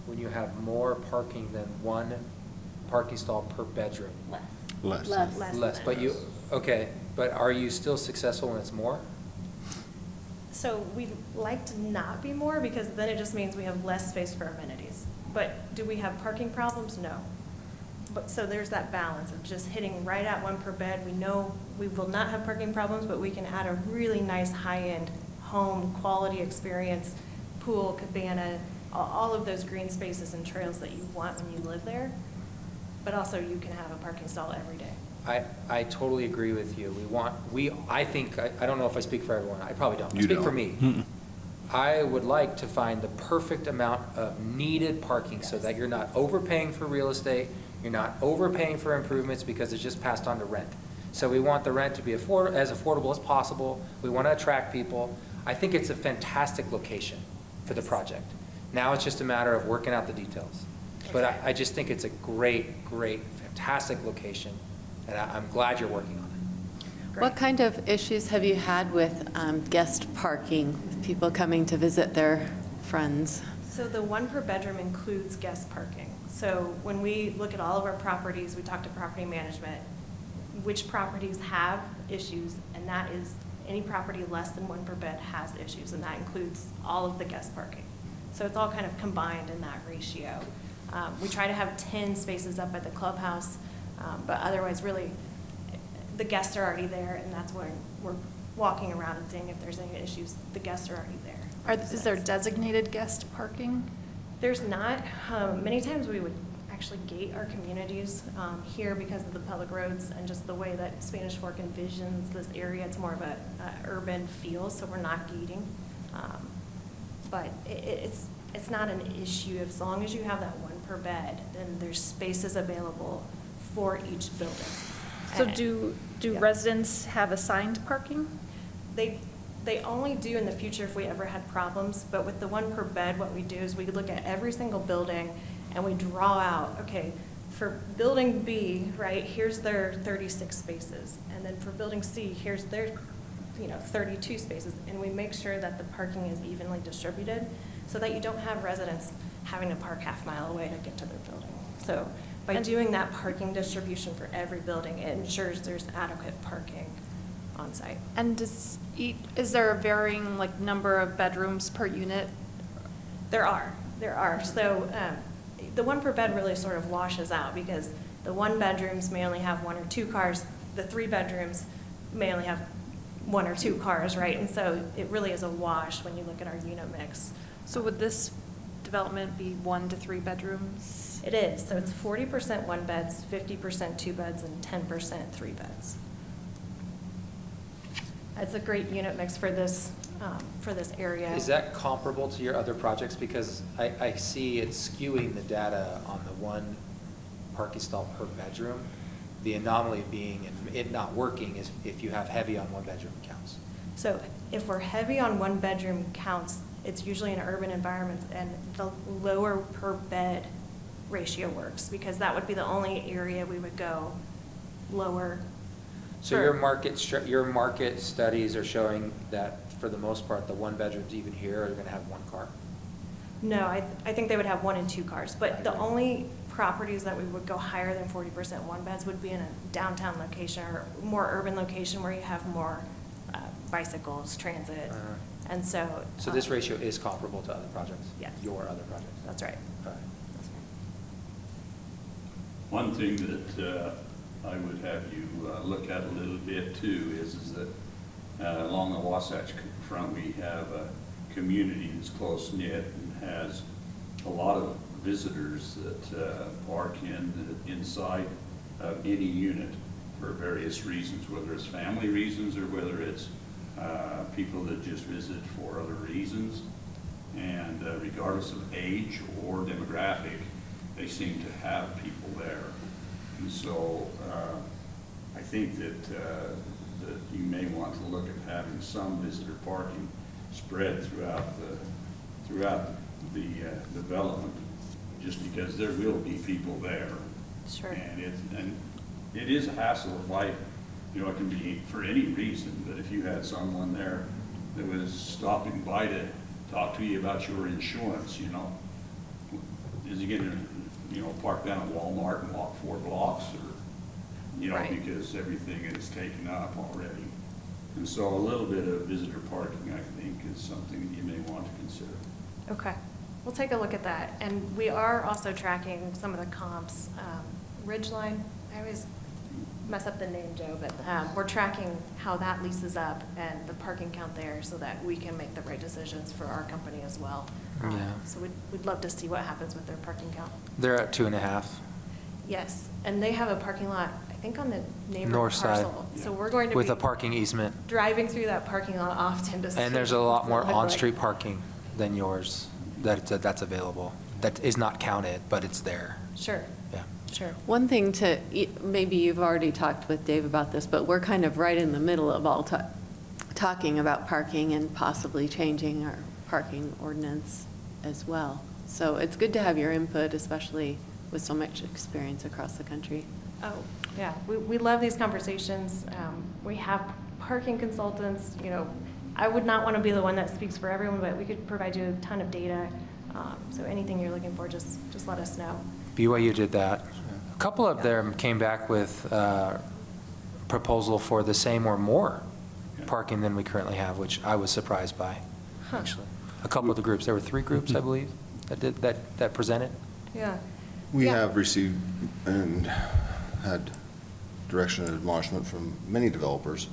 when you have more parking than one parking stall per bedroom. Less. Less, but you, okay, but are you still successful when it's more? So we'd like to not be more because then it just means we have less space for amenities. But do we have parking problems? No. But so there's that balance of just hitting right at one per bed. We know we will not have parking problems, but we can add a really nice high-end home quality experience, pool, cabana, all of those green spaces and trails that you want when you live there. But also you can have a parking stall every day. I totally agree with you. I think, I don't know if I speak for everyone, I probably don't. I You speak don't. for me. I would like to find the perfect amount of needed parking so that you're not overpaying for real estate, you're not overpaying for improvements because it's just passed on to rent. So we want the rent to be as affordable as possible. We want to attract people. I think it's a fantastic location for the project. Now it's just a matter of working out the details. But I just think it's a great, fantastic location, and I'm glad you're working on it. What kind of issues have you had with guest parking, with people coming to visit their friends? So the one per bedroom includes guest parking. So when we look at all of our properties, we talk to property management, which properties have issues, and that is any property less than one per bed has issues, and that includes all of the guest parking. So it's all kind of combined in that ratio. We try to have 10 spaces up at the clubhouse, but otherwise really the guests are already there, and that's when we're walking around and seeing if there's any issues. The guests are already there. Is there designated guest parking? There's not. Many times we would actually gate our communities here because of the public roads and just the way that Spanish Fork envisions this area. It's more of a urban feel, so we're not gating. But it's not an issue. As long as you have that one per bed, then there's spaces available for each building. So And- do yeah. residents have assigned parking? They only do in the future if we ever had problems, but with the one per bed, what we do is we look at every single building and we draw out, okay, for building B, right, here's their 36 spaces. And then for building C, here's their, 32 spaces. And we make sure that the parking is evenly distributed so that you don't have residents having to park half a mile away to get to their building. So by doing that parking distribution for every building, it ensures there's adequate parking on site. And is there a varying number of bedrooms per unit? There are. So the one per bed really sort of washes out because the one bedrooms may only have one or two cars. The three bedrooms may only have one or two cars, right? And so it really is a wash when you look at our unit mix. So would this development be 1 to 3 bedrooms? It is. So it's 40% one beds, 50% two beds, and 10% three beds. It's a great unit mix for this area. Is that comparable to your other projects? Because I see it skewing the data on the one parking stall per bedroom. The anomaly being, and it not working, is if you have heavy on one bedroom counts. So if we're heavy on one bedroom counts, it's usually in urban environments, and the lower per bed ratio works because that would be the only area we would go lower So For- your market studies are showing that for the most part, the one bedrooms even here are gonna have one car? No, I think they would have 1 and 2 cars, but the only properties that we would go higher than 40% one beds would be in a downtown location or more urban location where you have more bicycles, transit, and so. So this ratio is comparable to other projects? Yes. Your other projects? That's right. All right. That's right. One thing that I would have you look at a little bit too is that along the Wasatch Front, we have a community that's close-knit and has a lot of visitors that park inside of any unit for various reasons, whether it's family reasons or whether it's people that just visit for other reasons. And regardless of age or demographic, they seem to have people there. And so I think that you may want to look at having some visitor parking spread throughout the development, just because there will be people there. Sure. And it is a hassle if it can be for any reason, but if you had someone there that was stopping by to talk to you about your insurance, is he going to, park down at Walmart and walk 4 blocks or, Right. because everything is taken up already. And so a little bit of visitor parking, I think, is something that you may want to consider. Okay, we'll take a look at that. And we are also tracking some of the comps. Ridgeline, I always mess up the name, Joe, but we're tracking how that leases up and the parking count there so that we can make the right decisions for our company as well. Yeah. So we'd love to see what happens with their parking count. They're at 2.5. Yes, and they have a parking lot, I think, on the neighboring North side. parcel. So we're going to With be a parking easement. driving through that parking lot often to see. And there's a lot what more it look like. on-street parking than yours that's available. That is not counted, but it's there. Sure, Yeah. sure. One thing maybe you've already talked with Dave about this, but we're kind of right in the middle of all talking about parking and possibly changing our parking ordinance as well. So it's good to have your input, especially with so much experience across the country. Oh, yeah, we love these conversations. We have parking consultants, I would not want to be the one that speaks for everyone, but we could provide you a ton of data. So anything you're looking for, just let us know. BYU did that. A couple of them came back with a proposal for the same or more parking than we currently have, which I was surprised by, Huh. actually. A couple of the groups, there were 3 groups, I believe, that presented. Yeah. We Yeah. have received and had direction and admonishment from many developers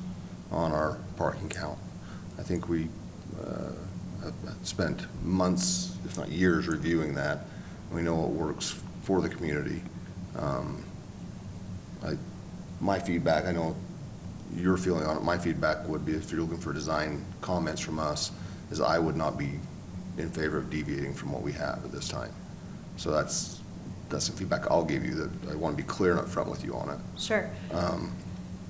on our parking count. I think we have spent months, if not years, reviewing that. We know what works for the community. My feedback, I know your feeling on it, my feedback would be if you're looking for design comments from us, is I would not be in favor of deviating from what we have at this time. So that's some feedback I'll give you, that I want to be clear and upfront with you on it. Sure.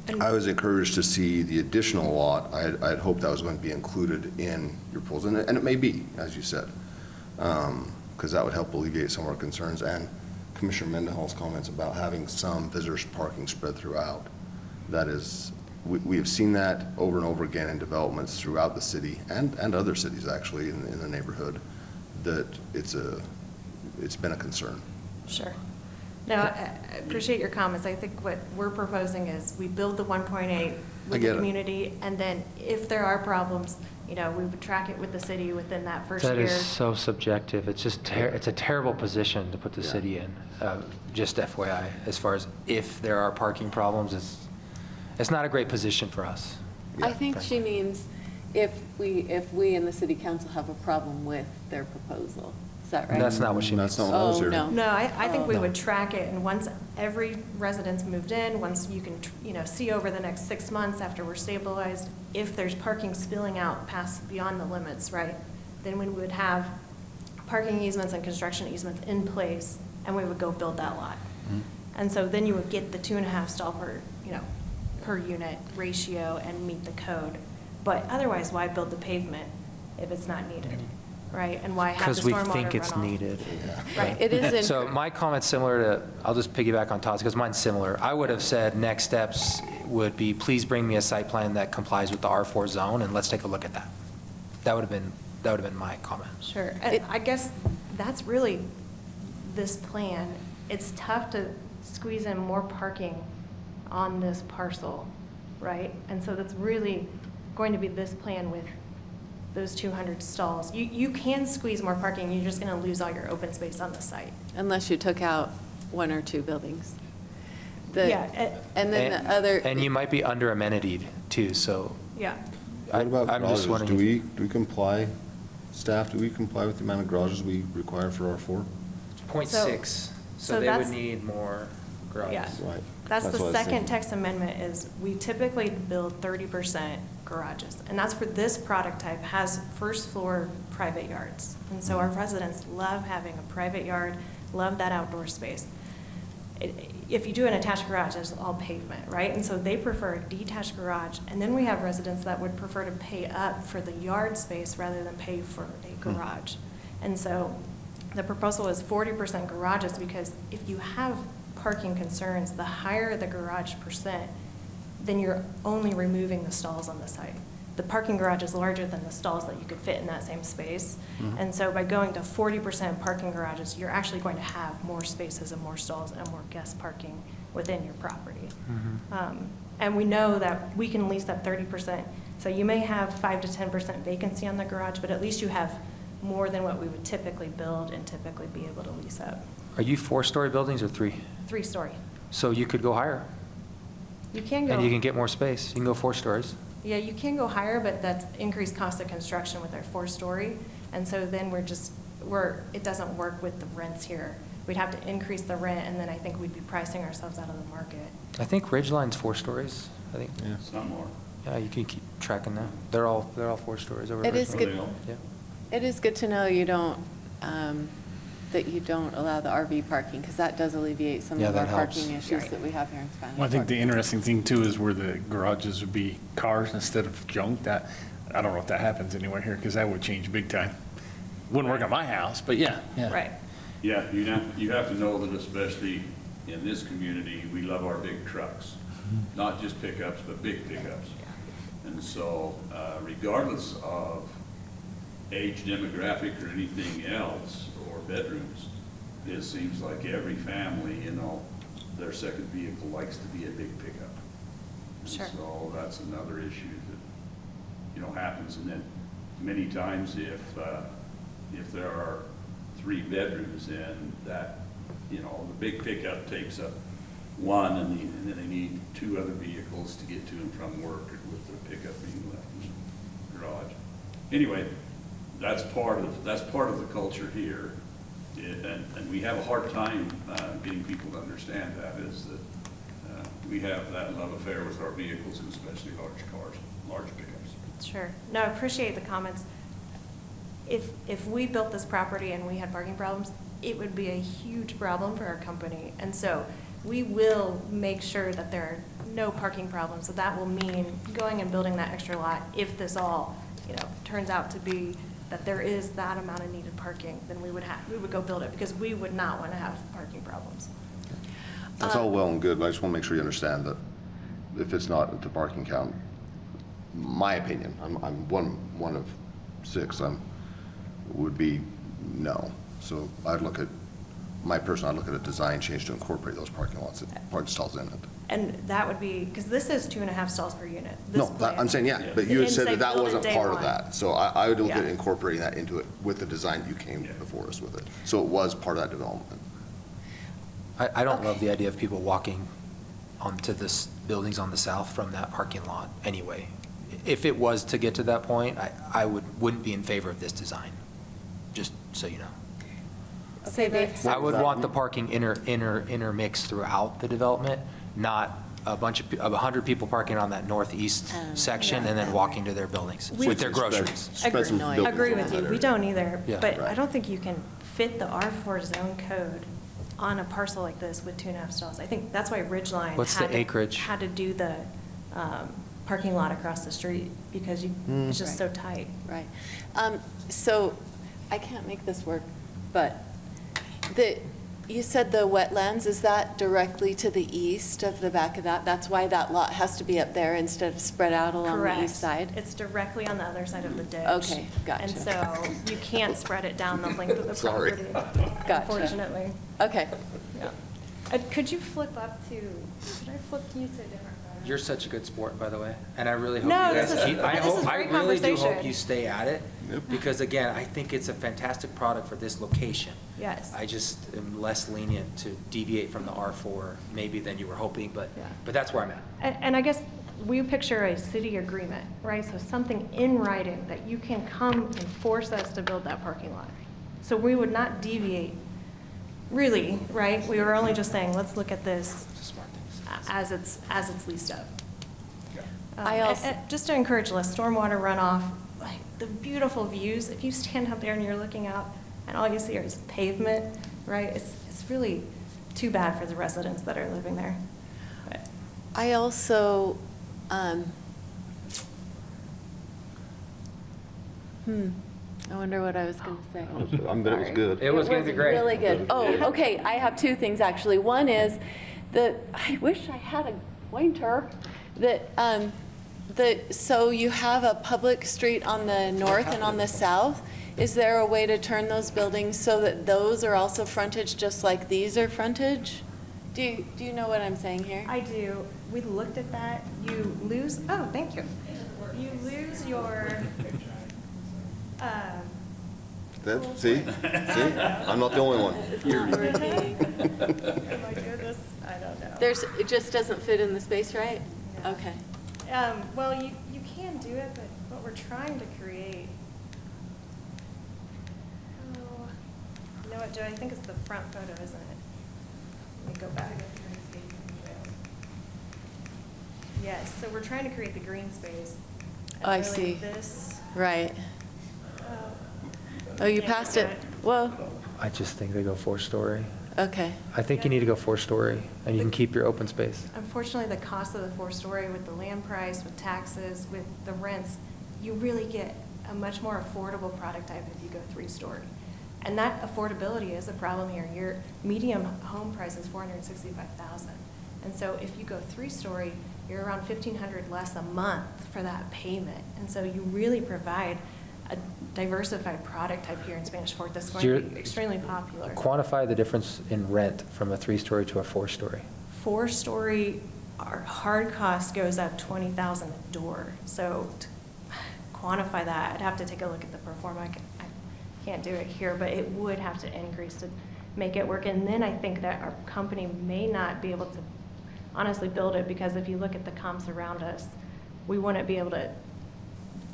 And- I was encouraged to see the additional lot. I had hoped that was going to be included in your proposal, and it may be, as you said, because that would help alleviate some of our concerns. And Commissioner Mendenhall's comments about having some visitors parking spread throughout. That is, we have seen that over and over again in developments throughout the city and other cities, actually, in the neighborhood, that it's been a concern. Sure. No, I appreciate your comments. I think what we're proposing is we build the 1.8 with get the it. community, and then if there are problems, we would track it with the city within that first year. That is so subjective. It's just, it's a terrible position to put the Yeah. city in, just FYI, as far as if there are parking problems, it's not a great position for us. I think she means if we in the city council have a problem with their proposal. Is that right? That's not what she means. That's not what I was Oh, hearing. no. No, I think we No. would track it, and once every resident's moved in, once you can, see over the next 6 months after we're stabilized, if there's parking spilling out beyond the limits, right? Then we would have parking easements and construction easements in place, and we would go build that lot. And so then you would get the 2.5 stall per unit ratio and meet the code. But otherwise, why build the pavement if it's not needed, right? And why have the Because we stormwater think it's runoff? needed. Right. It is in. So my comment's similar to, I'll just piggyback on Todd's, because mine's similar. I would have said next steps would be, please bring me a site plan that complies with the R4 zone, and let's take a look at that. That would have been my comment. Sure. And I guess that's really this plan. It's tough to squeeze in more parking on this parcel, right? And so that's really going to be this plan with those 200 stalls. You can squeeze more parking, you're just going to lose all your open space on the site. Unless you took out 1 or 2 buildings. Yeah, And then the other. And you might be under amenitied too, so Yeah. What about I'm just garages? wondering. Do we comply, staff, do we comply with the amount of garages we require for R4? 0.6, So so they would that's- need more garages. Yeah. Right. That's what I the was second thinking. text amendment is we typically build 30% garages. And that's for this product type, has first floor private yards. And so our residents love having a private yard, love that outdoor space. If you do an attached garage, it's all pavement, right? And so they prefer a detached garage. And then we have residents that would prefer to pay up for the yard space rather than pay for a garage. And so the proposal is 40% garages because if you have parking concerns, the higher the garage percent, then you're only removing the stalls on the site. The parking garage is larger than the stalls that you could fit in that same space. And so by going to 40% parking garages, you're actually going to have more spaces and more stalls and more guest parking within your property. And we know that we can lease that 30%. So you may have 5 to 10% vacancy on the garage, but at least you have more than what we would typically build and typically be able to lease up. Are you 4-story buildings or 3? 3-story. So you could go higher, You can go. and you can get more space. You can go 4 stories. Yeah, you can go higher, but that's increased cost of construction with our 4-story. And so then it doesn't work with the rents here. We'd have to increase the rent, and then I think we'd be pricing ourselves out of the market. I think Ridgeline's 4 stories, I think. Yeah. Some more. Yeah, you can keep tracking that. They're all 4 stories over. It is Ridgeline. good. Yeah. It is good to know you don't, that you don't allow the RV parking, because that does alleviate some Yeah, of our that helps. parking issues that we have here in Spanish Well, I think Fork. the interesting thing too is where the garages would be cars instead of junk. That, I don't know if that happens anywhere here, because that would change big time. Wouldn't work at my house, but yeah. Right. Yeah, you have to know that especially in this community, we love our big trucks. Not just pickups, but big pickups. And so regardless of age demographic or anything else, or bedrooms, it seems like every family, their second vehicle likes to be a big pickup. And Sure. so that's another issue that, happens. And then many times if there are 3 bedrooms in that, the big pickup takes up one, and then they need 2 other vehicles to get to and from work, with their pickup being left in the garage. Anyway, that's part of the culture here, and we have a hard time getting people to understand that, is that we have that love affair with our vehicles, and especially large cars, large pickups. Sure. No, I appreciate the comments. If we built this property and we had parking problems, it would be a huge problem for our company. And so we will make sure that there are no parking problems. So that will mean going and building that extra lot. If this all, turns out to be that there is that amount of needed parking, then we would go build it, because we would not want to have parking problems. That's all well and good, but I just want to make sure you understand that if it's not the parking count, my opinion, I'm one of 6, would be no. So I'd look at a design change to incorporate those parking stalls in it. And that would be, because this is 2.5 stalls per unit. This No, plan. I'm saying, yeah, but you had said Inside that building wasn't day part of one. that. So I would look at Yeah. incorporating that into it with the design you came before us with it. So it was part of that development. I don't love the idea of people walking onto this buildings on the south from that parking lot anyway. If it was to get to that point, I wouldn't be in favor of this design, just so you know. Okay, Dave. I would want the parking intermixed throughout the development, not a bunch of, 100 people parking on that northeast section and then walking to their buildings with their groceries. Spread some Agree. buildings Agree around with that you. We area. don't either. Yeah. But Right. I don't think you can fit the R4 zone code on a parcel like this with 2.5 stalls. I think that's why Ridgeline What's the acreage? had to do the parking lot across the street, because it's just so tight. Right. So I can't make this work, but You said the wetlands, is that directly to the east of the back of that? That's why that lot has to be up there instead of spread out along the east side? It's directly on the other side of the ditch. Okay, gotcha. And so you can't spread it down the length of the Sorry. property, Gotcha. unfortunately. Okay. Yeah. Could you flip up to, should I flip you to a different photo? You're such a good sport, by the way, and I really hope No, you guys this is- keep, I this hope, is I great really do hope conversation. you stay at it, because again, I think it's a fantastic product for this location. Yes. I just am less lenient to deviate from the R4 maybe than you were hoping, but Yeah. that's where I'm at. And I guess we picture a city agreement, right? So something in writing that you can come and force us to build that parking lot. So we would not deviate, really, right? We were only just saying, let's look at this It's a smart thing. as it's leased up. I also- Just to encourage less stormwater runoff, like the beautiful views, if you stand out there and you're looking out and all you see is pavement, right? It's really too bad for the residents that are living there. But- I also, I wonder what I was going to say. I bet it was good. It was gonna be great. Really good. Oh, okay, I have two things, actually. One is that, I wish I had a pointer, so you have a public street on the north and on the south. Is there a way to turn those buildings so that those are also frontage, just like these are frontage? Do you know what I'm saying here? I do. We looked at that. You lose, oh, thank you. You lose your, See? I'm not the only one. oh my goodness, I don't know. It just doesn't fit in the space, right? Okay. Well, you can do it, but what we're trying to create. Oh, you know what, Joe? I think it's the front photo, isn't it? Let me go back. Yes, so we're trying to create the green space. And I really see. This. Right. Oh, Oh, you can't passed do it. Whoa, I just think they go 4-story. okay. I think you need to go 4-story, and you can keep your open space. Unfortunately, the cost of the 4-story with the land price, with taxes, with the rents, you really get a much more affordable product type if you go 3-story. And that affordability is a problem here. Your medium home price is $465,000. And so if you go 3-story, you're around $1,500 less a month for that payment. And so you really provide a diversified product type here in Spanish Fork that's going to be extremely popular. Quantify the difference in rent from a 3-story to a 4-story. 4-story, our hard cost goes up $20,000 a door. So to quantify that, I'd have to take a look at the pro forma. I can't do it here, but it would have to increase to make it work. And then I think that our company may not be able to honestly build it, because if you look at the comps around us, we wouldn't be able to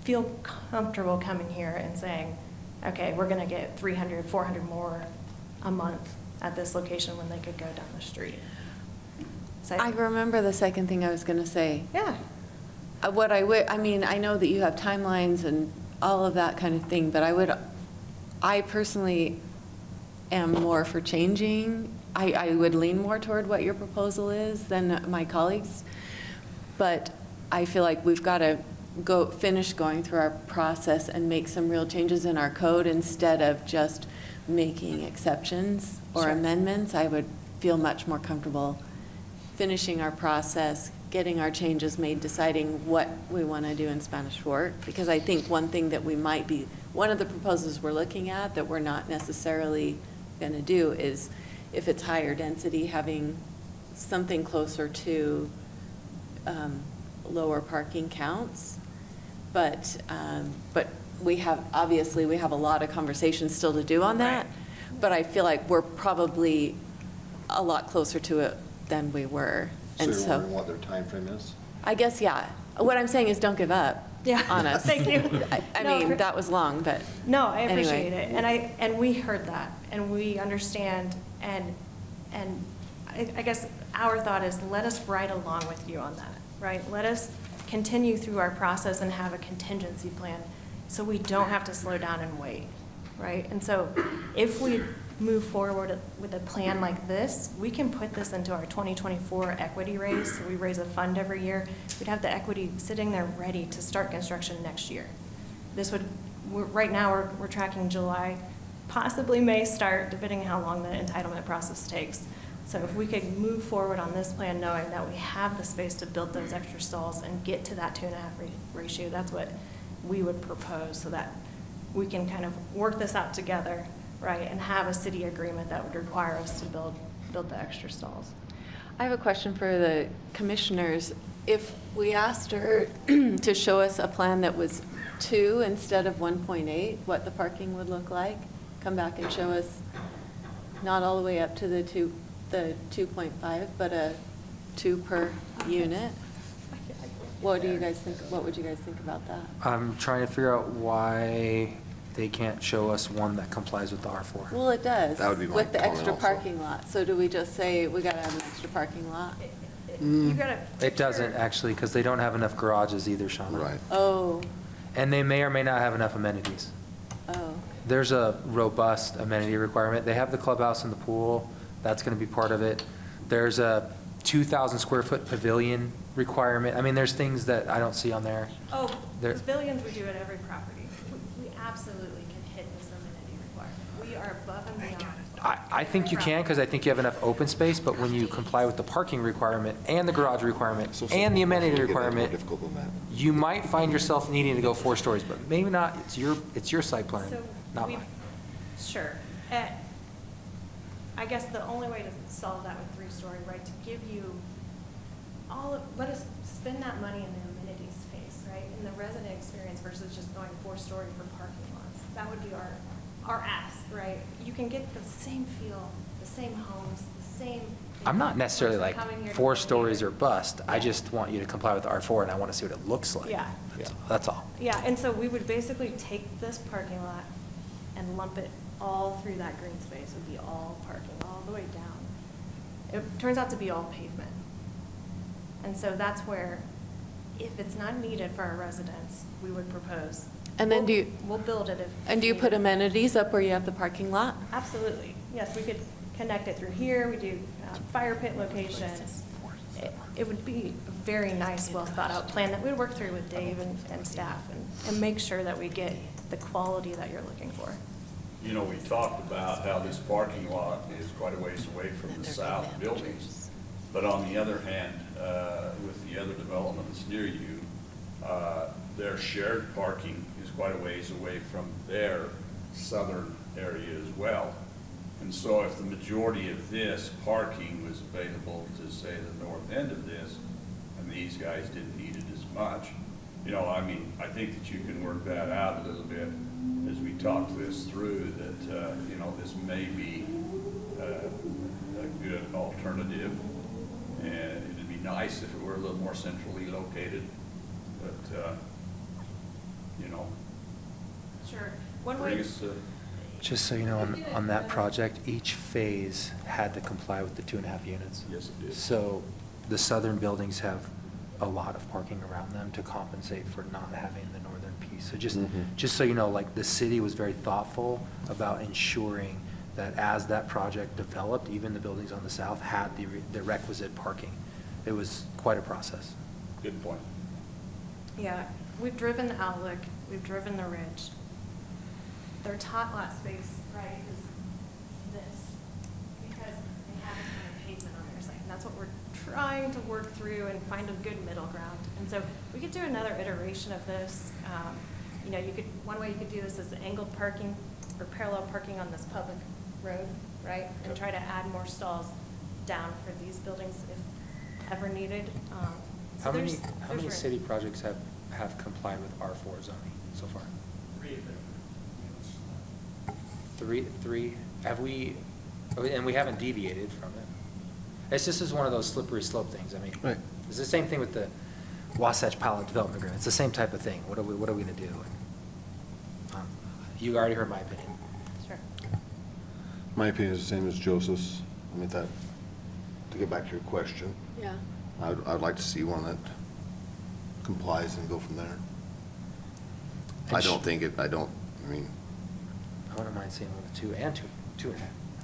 feel comfortable coming here and saying, okay, we're going to get 300, 400 more a month at this location when they could go down the street. So I remember the second thing I was going to say. Yeah. I mean, I know that you have timelines and all of that kind of thing, but I personally am more for changing. I would lean more toward what your proposal is than my colleagues, but I feel like we've got to finish going through our process and make some real changes in our code instead of just making exceptions or Sure. amendments. I would feel much more comfortable finishing our process, getting our changes made, deciding what we want to do in Spanish Fork. Because I think one thing that one of the proposals we're looking at that we're not necessarily going to do is, if it's higher density, having something closer to lower parking counts. But obviously we have a lot of conversations still to do on that. But I feel like we're probably a lot closer to it than we were. So And you're so, wondering what their timeframe is? I guess, yeah. What I'm saying is don't give up Yeah. on us. Thank you. I No, mean, that was long, but. No, I anyway. appreciate it, and we heard that, and we understand, and I guess our thought is, let us ride along with you on that, right? Let us continue through our process and have a contingency plan, so we don't have to slow down and wait, right? And so if we move forward with a plan like this, we can put this into our 2024 equity raise. So we raise a fund every year. We'd have the equity sitting there ready to start construction next year. This would, right now, we're tracking July possibly may start, depending on how long the entitlement process takes. So if we could move forward on this plan knowing that we have the space to build those extra stalls and get to that 2.5 ratio, that's what we would propose, so that we can kind of work this out together, right, and have a city agreement that would require us to build the extra stalls. I have a question for the commissioners. If we asked her to show us a plan that was 2 instead of 1.8, what the parking would look like, come back and show us not all the way up to the 2.5, but a 2 per unit, what would you guys think about that? I'm trying to figure out why they can't show us one that complies with the R4. Well, it does. That would be my with the comment extra also. parking lot. So do we just say we gotta have an extra parking lot? You gotta. It doesn't actually, because they don't have enough garages either, Shauna. Right. Oh, And they may or may not have enough amenities. oh. There's a robust amenity requirement. They have the clubhouse and the pool. That's going to be part of it. There's a 2,000 square foot pavilion requirement. I mean, there's things that I don't see on there. Oh, There- pavilions we do at every property. We absolutely can hit this amenity requirement. We are above and beyond. I think you can, because I think you have enough open space, but when you comply with the parking requirement and the garage requirement and the amenity requirement, Difficult than that. you might find yourself needing to go 4 stories, but maybe not. It's your site plan, So not we- mine. Sure. I guess the only way to solve that with 3-story, right, to give you let us spend that money in the amenity space, right, in the resident experience versus just going 4-story for parking lots. That would be our ask, right? You can get the same feel, the same homes, the same. I'm not necessarily like Coming here to 4 live stories here. or bust. I Yeah. just want you to comply with the R4, and I want to see what it looks like. Yeah. That's all. Yeah, and so we would basically take this parking lot and lump it all through that green space, would be all parking, all the way down. It turns out to be all pavement. And so that's where, if it's not needed for our residents, we would propose. And then We'll build it if. And do you put needed. amenities up where you have the parking lot? Absolutely. Yes, we could connect it through here. We do fire pit locations. It would be a very nice, well-thought-out plan that we'd work through with Dave and staff and make sure that we get the quality that you're looking for. You know, we talked about how this parking lot is quite a ways away from the south buildings. But on the other hand, with the other development that's near you, their shared parking is quite a ways away from their southern area as well. And so if the majority of this parking was available to, say, the north end of this, and these guys didn't need it as much, you know, I mean, I think that you can work that out a little bit as we talk this through, that, you know, this may be a good alternative. And it'd be nice if it were a little more centrally located, but, you know, Sure. One bring way, us, Just so you know, on that project, each phase had to comply with the 2.5 units. yes, it is. So the southern buildings have a lot of parking around them to compensate for not having the northern piece. So just so you know, like, the city was very thoughtful about ensuring that as that project developed, even the buildings on the south had the requisite parking. It was quite a process. Good point. yeah, we've driven the Outlook, we've driven the Ridge. Their tot lot space, right, is this, because they have a ton of pavement on their site. And that's what we're trying to work through and find a good middle ground. And so we could do another iteration of this. You know, one way you could do this is angled parking or parallel parking on this public road, right? And try to add more stalls down for these buildings if ever needed. So How many there's room. city projects have complied with R4 zoning so far? 3? Have we, and we haven't deviated from it. This is one of those slippery slope things. I mean, Right. it's the same thing with the Wasatch Palette Development Agreement. It's the same type of thing. What are we going to do? You already heard my opinion. Sure. My opinion is the same as Joseph's. I mean, to get back to your question, Yeah. I'd like to see one that complies and go from there. And I mean, I wouldn't mind seeing one with 2 and 2.5.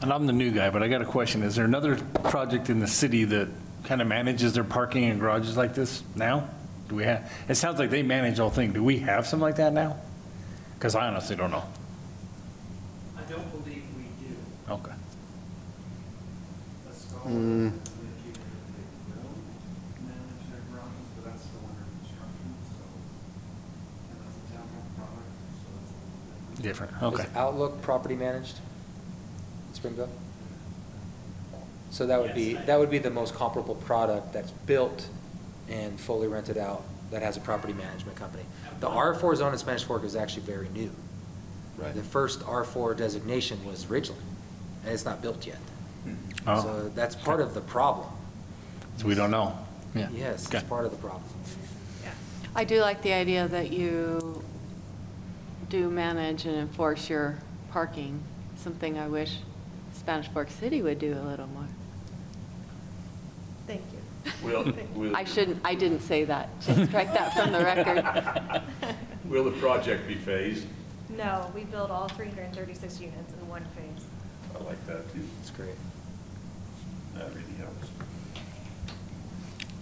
And I'm the new guy, but I got a question. Is there another project in the city that kind of manages their parking and garages like this now? Do we have, it sounds like they manage the whole thing. Do we have something like that now? Because I honestly don't know. I don't believe we do. Okay. Mm. Different, okay. Is Outlook property managed in Springville? So that would be the most comparable product that's built and fully rented out that has a property management company. The R4 zone in Spanish Fork is actually very new. Right. The first R4 designation was Ridgeland, and it's not built yet. Oh. So that's part of the problem. So we don't know. Yeah. Yes, Okay. it's part of the problem. I do like the idea that you do manage and enforce your parking, something I wish Spanish Fork City would do a little more. Thank you. Will I didn't say that. Just strike that from the record. will the project be phased? No, we built all 336 units in one phase. I like that too. It's great. That really helps.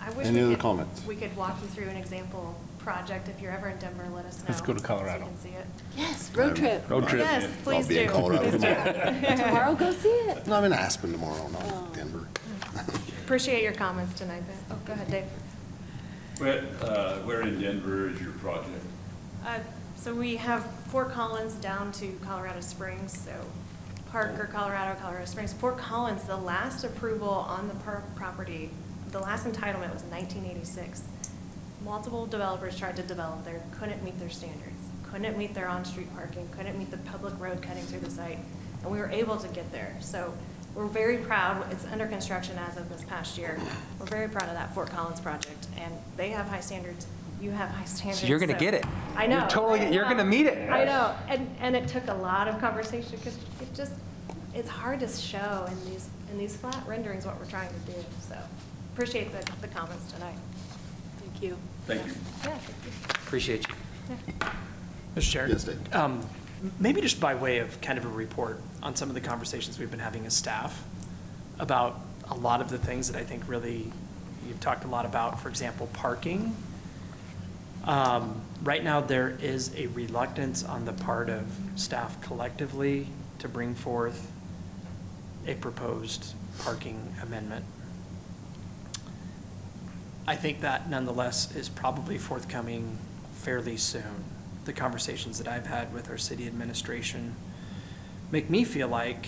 I wish Any we other could- comments? We could walk you through an example project. If you're ever in Denver, let us know. Let's go to so Colorado. you can see it. Yes, road trip. Road trip. Yes, please be in do. Colorado Please do. Tomorrow, go see it. No, I'm in Aspen tomorrow, Oh. not Denver. Appreciate your comments tonight, Ben. Oh, go ahead, Dave. Where in Denver is your project? So we have Fort Collins down to Colorado Springs, so Parker, Colorado, Colorado Springs. Fort Collins, the last approval on the property, the last entitlement was 1986. Multiple developers tried to develop there, couldn't meet their standards, couldn't meet their on-street parking, couldn't meet the public road cutting through the site, and we were able to get there. So we're very proud. It's under construction as of this past year. We're very proud of that Fort Collins project, and they have high standards. You have high standards. So you're going to get it. I know. You're going to meet it. I know, and it took a lot of conversation, because it's hard to show in these flat renderings what we're trying to do, so appreciate the comments tonight. Thank you. Thank you. Yeah, thank you. Appreciate you. Mr. Chair? Yes, Dave. Maybe just by way of kind of a report on some of the conversations we've been having as staff about a lot of the things that I think really you've talked a lot about, for example, parking. Right now, there is a reluctance on the part of staff collectively to bring forth a proposed parking amendment. I think that nonetheless is probably forthcoming fairly soon. The conversations that I've had with our city administration make me feel like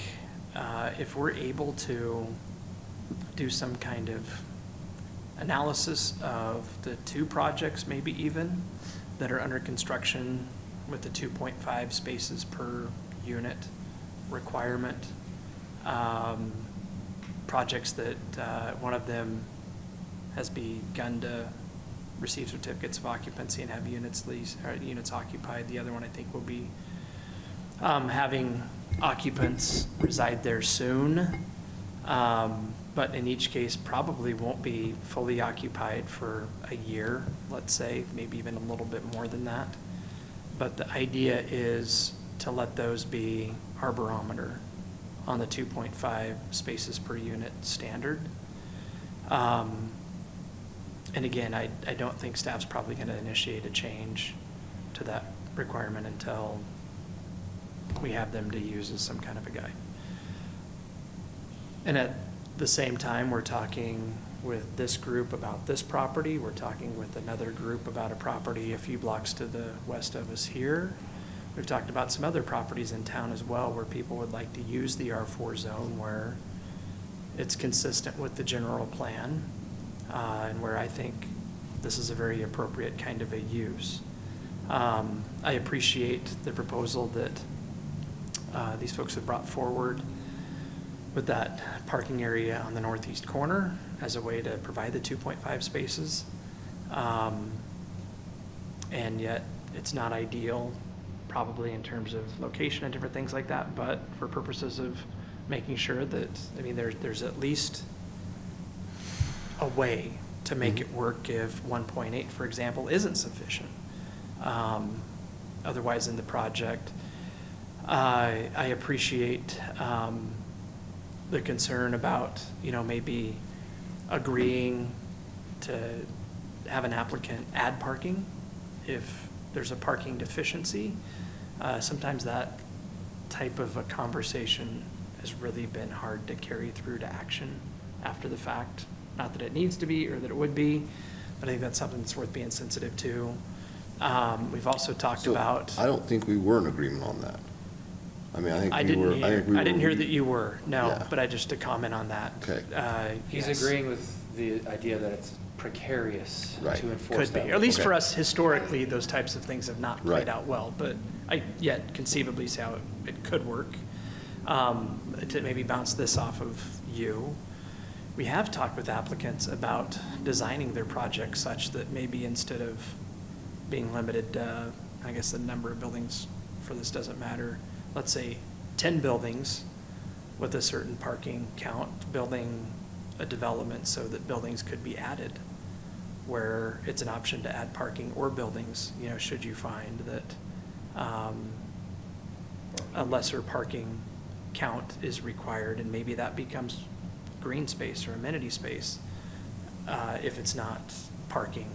if we're able to do some kind of analysis of the two projects, maybe even, that are under construction with the 2.5 spaces per unit requirement, projects that one of them has begun to receive certificates of occupancy and have units leased, or units occupied. The other one, I think, will be having occupants reside there soon. But in each case, probably won't be fully occupied for a year, let's say, maybe even a little bit more than that. But the idea is to let those be our barometer on the 2.5 spaces per unit standard. And again, I don't think staff's probably going to initiate a change to that requirement until we have them to use as some kind of a guide. And at the same time, we're talking with this group about this property. We're talking with another group about a property a few blocks to the west of us here. We've talked about some other properties in town as well where people would like to use the R4 zone where it's consistent with the general plan, and where I think this is a very appropriate kind of a use. I appreciate the proposal that these folks have brought forward with that parking area on the northeast corner as a way to provide the 2.5 spaces. And yet, it's not ideal, probably in terms of location and different things like that, but for purposes of making sure that, I mean, there's at least a way to make it work if 1.8, for example, isn't sufficient. Otherwise, in the project, I appreciate the concern about, maybe agreeing to have an applicant add parking if there's a parking deficiency. Sometimes that type of a conversation has really been hard to carry through to action after the fact. Not that it needs to be or that it would be, but I think that's something that's worth being sensitive to. We've also talked So, about. I don't think we were in agreement on that. I mean, I think I we were. didn't I hear, think we I didn't were- hear that you were, no, Yeah. but just to comment on that. Okay. He's Yes. agreeing with the idea that it's precarious Right. to enforce Could that. be, or at least for Okay. us historically, those types of things have not played Right. out well, but I yet conceivably see how it could work. To maybe bounce this off of you, we have talked with applicants about designing their projects such that maybe instead of being limited, I guess the number of buildings for this doesn't matter, let's say 10 buildings with a certain parking count, building a development so that buildings could be added, where it's an option to add parking or buildings, should you find that a lesser parking count is required, and maybe that becomes green space or amenity space, if it's not parking,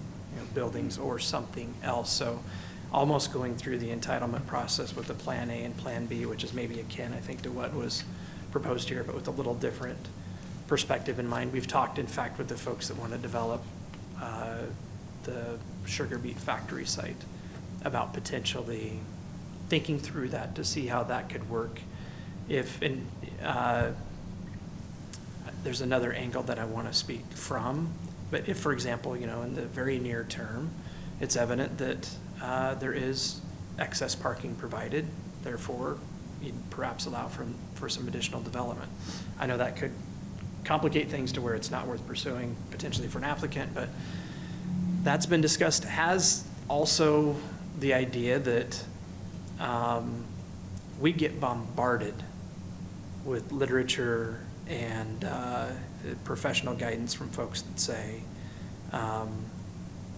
buildings or something else. So almost going through the entitlement process with the Plan A and Plan B, which is maybe akin, I think, to what was proposed here, but with a little different perspective in mind. We've talked, in fact, with the folks that want to develop the sugar beet factory site about potentially thinking through that to see how that could work. There's another angle that I want to speak from, but if, for example, in the very near term, it's evident that there is excess parking provided, therefore, you'd perhaps allow for some additional development. I know that could complicate things to where it's not worth pursuing potentially for an applicant, but that's been discussed. Has also the idea that we get bombarded with literature and professional guidance from folks that say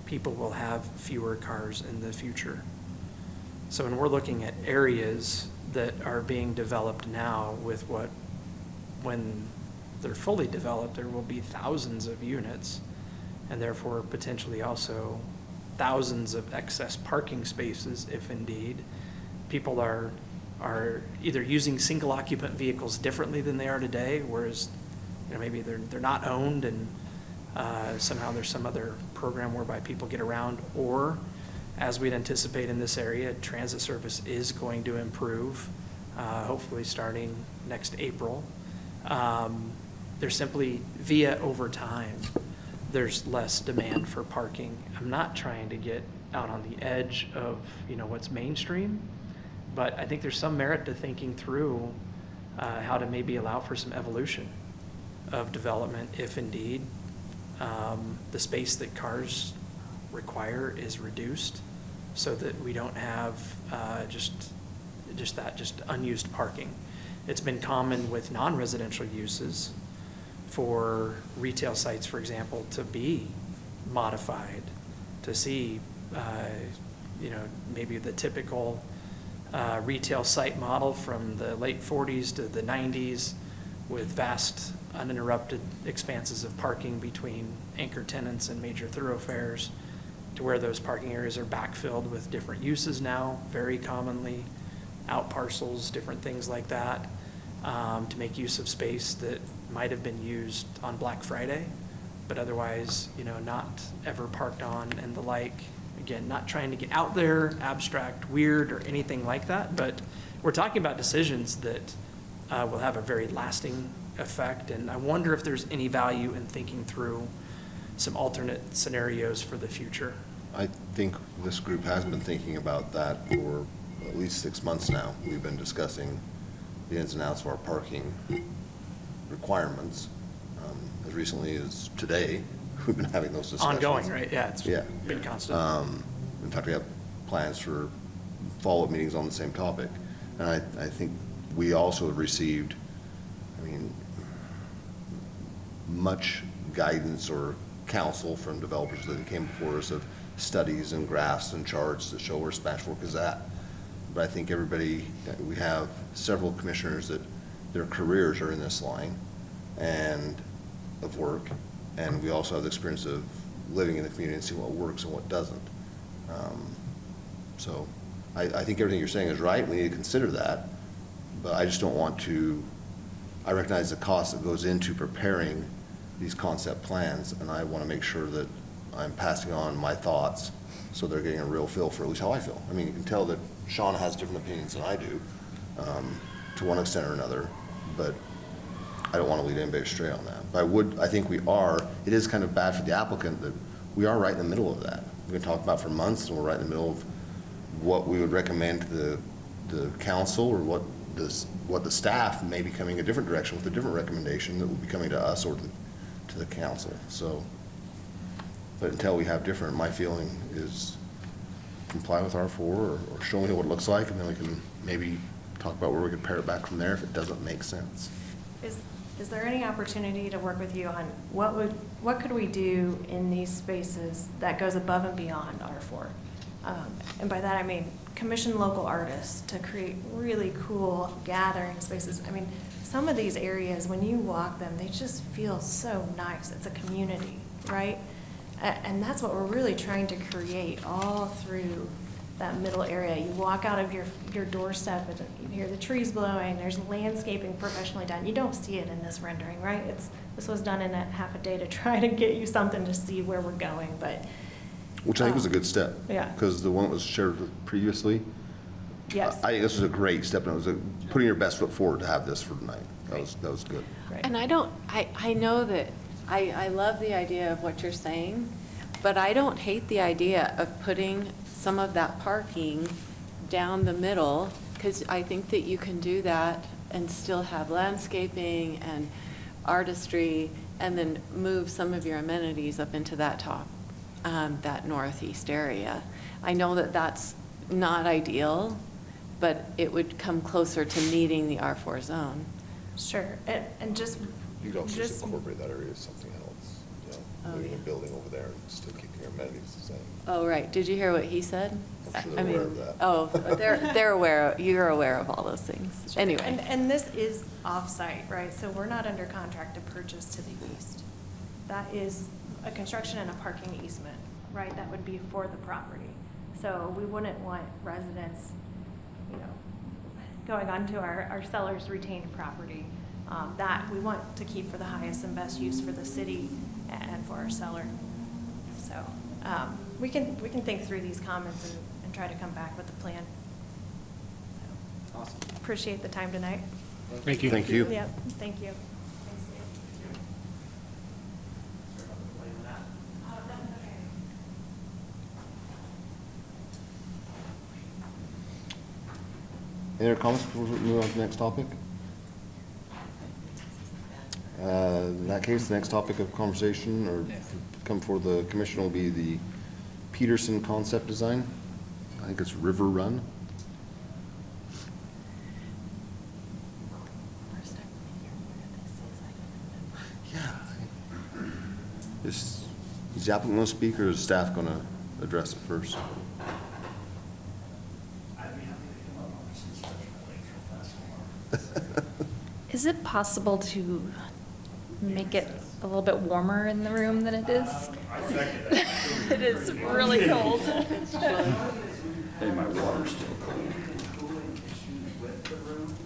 people will have fewer cars in the future. So when we're looking at areas that are being developed now with when they're fully developed, there will be thousands of units, and therefore potentially also thousands of excess parking spaces if indeed people are either using single occupant vehicles differently than they are today, whereas maybe they're not owned and somehow there's some other program whereby people get around, or as we'd anticipate in this area, transit service is going to improve, hopefully starting next April. There's simply over time, there's less demand for parking. I'm not trying to get out on the edge of, what's mainstream, but I think there's some merit to thinking through how to maybe allow for some evolution of development if indeed the space that cars require is reduced, so that we don't have just unused parking. It's been common with non-residential uses for retail sites, for example, to be modified to see, maybe the typical retail site model from the late 40s to the 90s with vast uninterrupted expanses of parking between anchor tenants and major thoroughfares, to where those parking areas are backfilled with different uses now, very commonly, out parcels, different things like that, to make use of space that might have been used on Black Friday, but otherwise, not ever parked on and the like. Again, not trying to get out there, abstract, weird, or anything like that, but we're talking about decisions that will have a very lasting effect, and I wonder if there's any value in thinking through some alternate scenarios for the future. I think this group has been thinking about that for at least 6 months now. We've been discussing the ins and outs of our parking requirements. As recently as today, we've been having those discussions. Ongoing, right? Yeah, it's Yeah. been constant. In fact, we have plans for follow-up meetings on the same topic. And I think we also have received, much guidance or counsel from developers that came before us of studies and graphs and charts that show where Spanish Fork is at. But I think we have several commissioners that their careers are in this line and of work, and we also have the experience of living in the community and seeing what works and what doesn't. So I think everything you're saying is right. We need to consider that, but I just don't want to, I recognize the cost that goes into preparing these concept plans, and I want to make sure that I'm passing on my thoughts so they're getting a real feel for at least how I feel. I mean, you can tell that Sean has different opinions than I do, to one extent or another, but I don't want to lead anybody astray on that. But I think it is kind of bad for the applicant that we are right in the middle of that. We've been talking about it for months, and we're right in the middle of what we would recommend to the council, or what the staff may be coming a different direction with a different recommendation that will be coming to us or to the council. So, but until we have different, my feeling is comply with R4 or show me what it looks like, and then we can maybe talk about where we can pare it back from there if it doesn't make sense. Is there any opportunity to work with you on what could we do in these spaces that goes above and beyond R4? And by that I mean commission local artists to create really cool gathering spaces. I mean, some of these areas, when you walk them, they just feel so nice. It's a community, right? And that's what we're really trying to create all through that middle area. You walk out of your doorstep and you hear the trees blowing. There's landscaping professionally done. You don't see it in this rendering, right? This was done in a half a day to try to get you something to see where we're going, but. Which I think was a good step. Yeah. Because the one that was shared previously, Yes. I think this was a great step, and it was putting your best foot forward to have this for tonight. That was good. Right. And I know that, I love the idea of what you're saying, but I don't hate the idea of putting some of that parking down the middle, because I think that you can do that and still have landscaping and artistry, and then move some of your amenities up into that top, that northeast area. I know that that's not ideal, but it would come closer to meeting the R4 zone. Sure, and just. You could also just just- incorporate that area as something else, Oh, moving yeah. a building over there and still keeping your amenities the same. Oh, right. Did you hear what he said? I'm sure I they're mean, aware of that. Oh, they're aware, you're aware of all those things. Anyway. And this is off-site, right? So we're not under contract to purchase to the east. That is a construction and a parking easement, right? That would be for the property. So we wouldn't want residents, going onto our seller's retained property. That we want to keep for the highest and best use for the city and for our seller. So we can think through these comments and try to come back with a plan. So, Awesome. appreciate the time tonight. Thank you. Thank you. Yep, thank you. Any other comments before we move on to the next topic? In that case, the next topic of conversation or come for the commission will be the Peterson concept design. I think it's River Run. Yeah. Is the applicant going to speak, or is staff going to address it first? Is it possible to make it a little bit warmer in the room than it is? It is really cold. Hey, my water's still cold.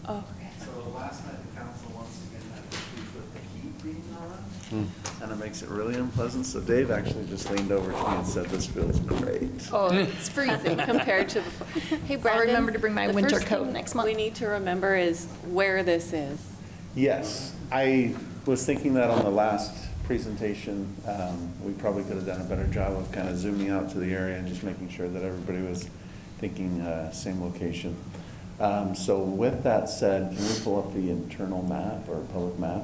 Oh, okay. So last night, the council once again had issues with the heat being on. And it makes it really unpleasant. So Dave actually just leaned over to me and said, "This feels great." Oh, it's freezing compared to before. Hey, Brandon. remember to bring my the winter first coat thing next month. We need to remember is where this is. Yes, I was thinking that on the last presentation, we probably could have done a better job of kind of zooming out to the area and just making sure that everybody was thinking same location. So with that said, can we pull up the internal map or public map,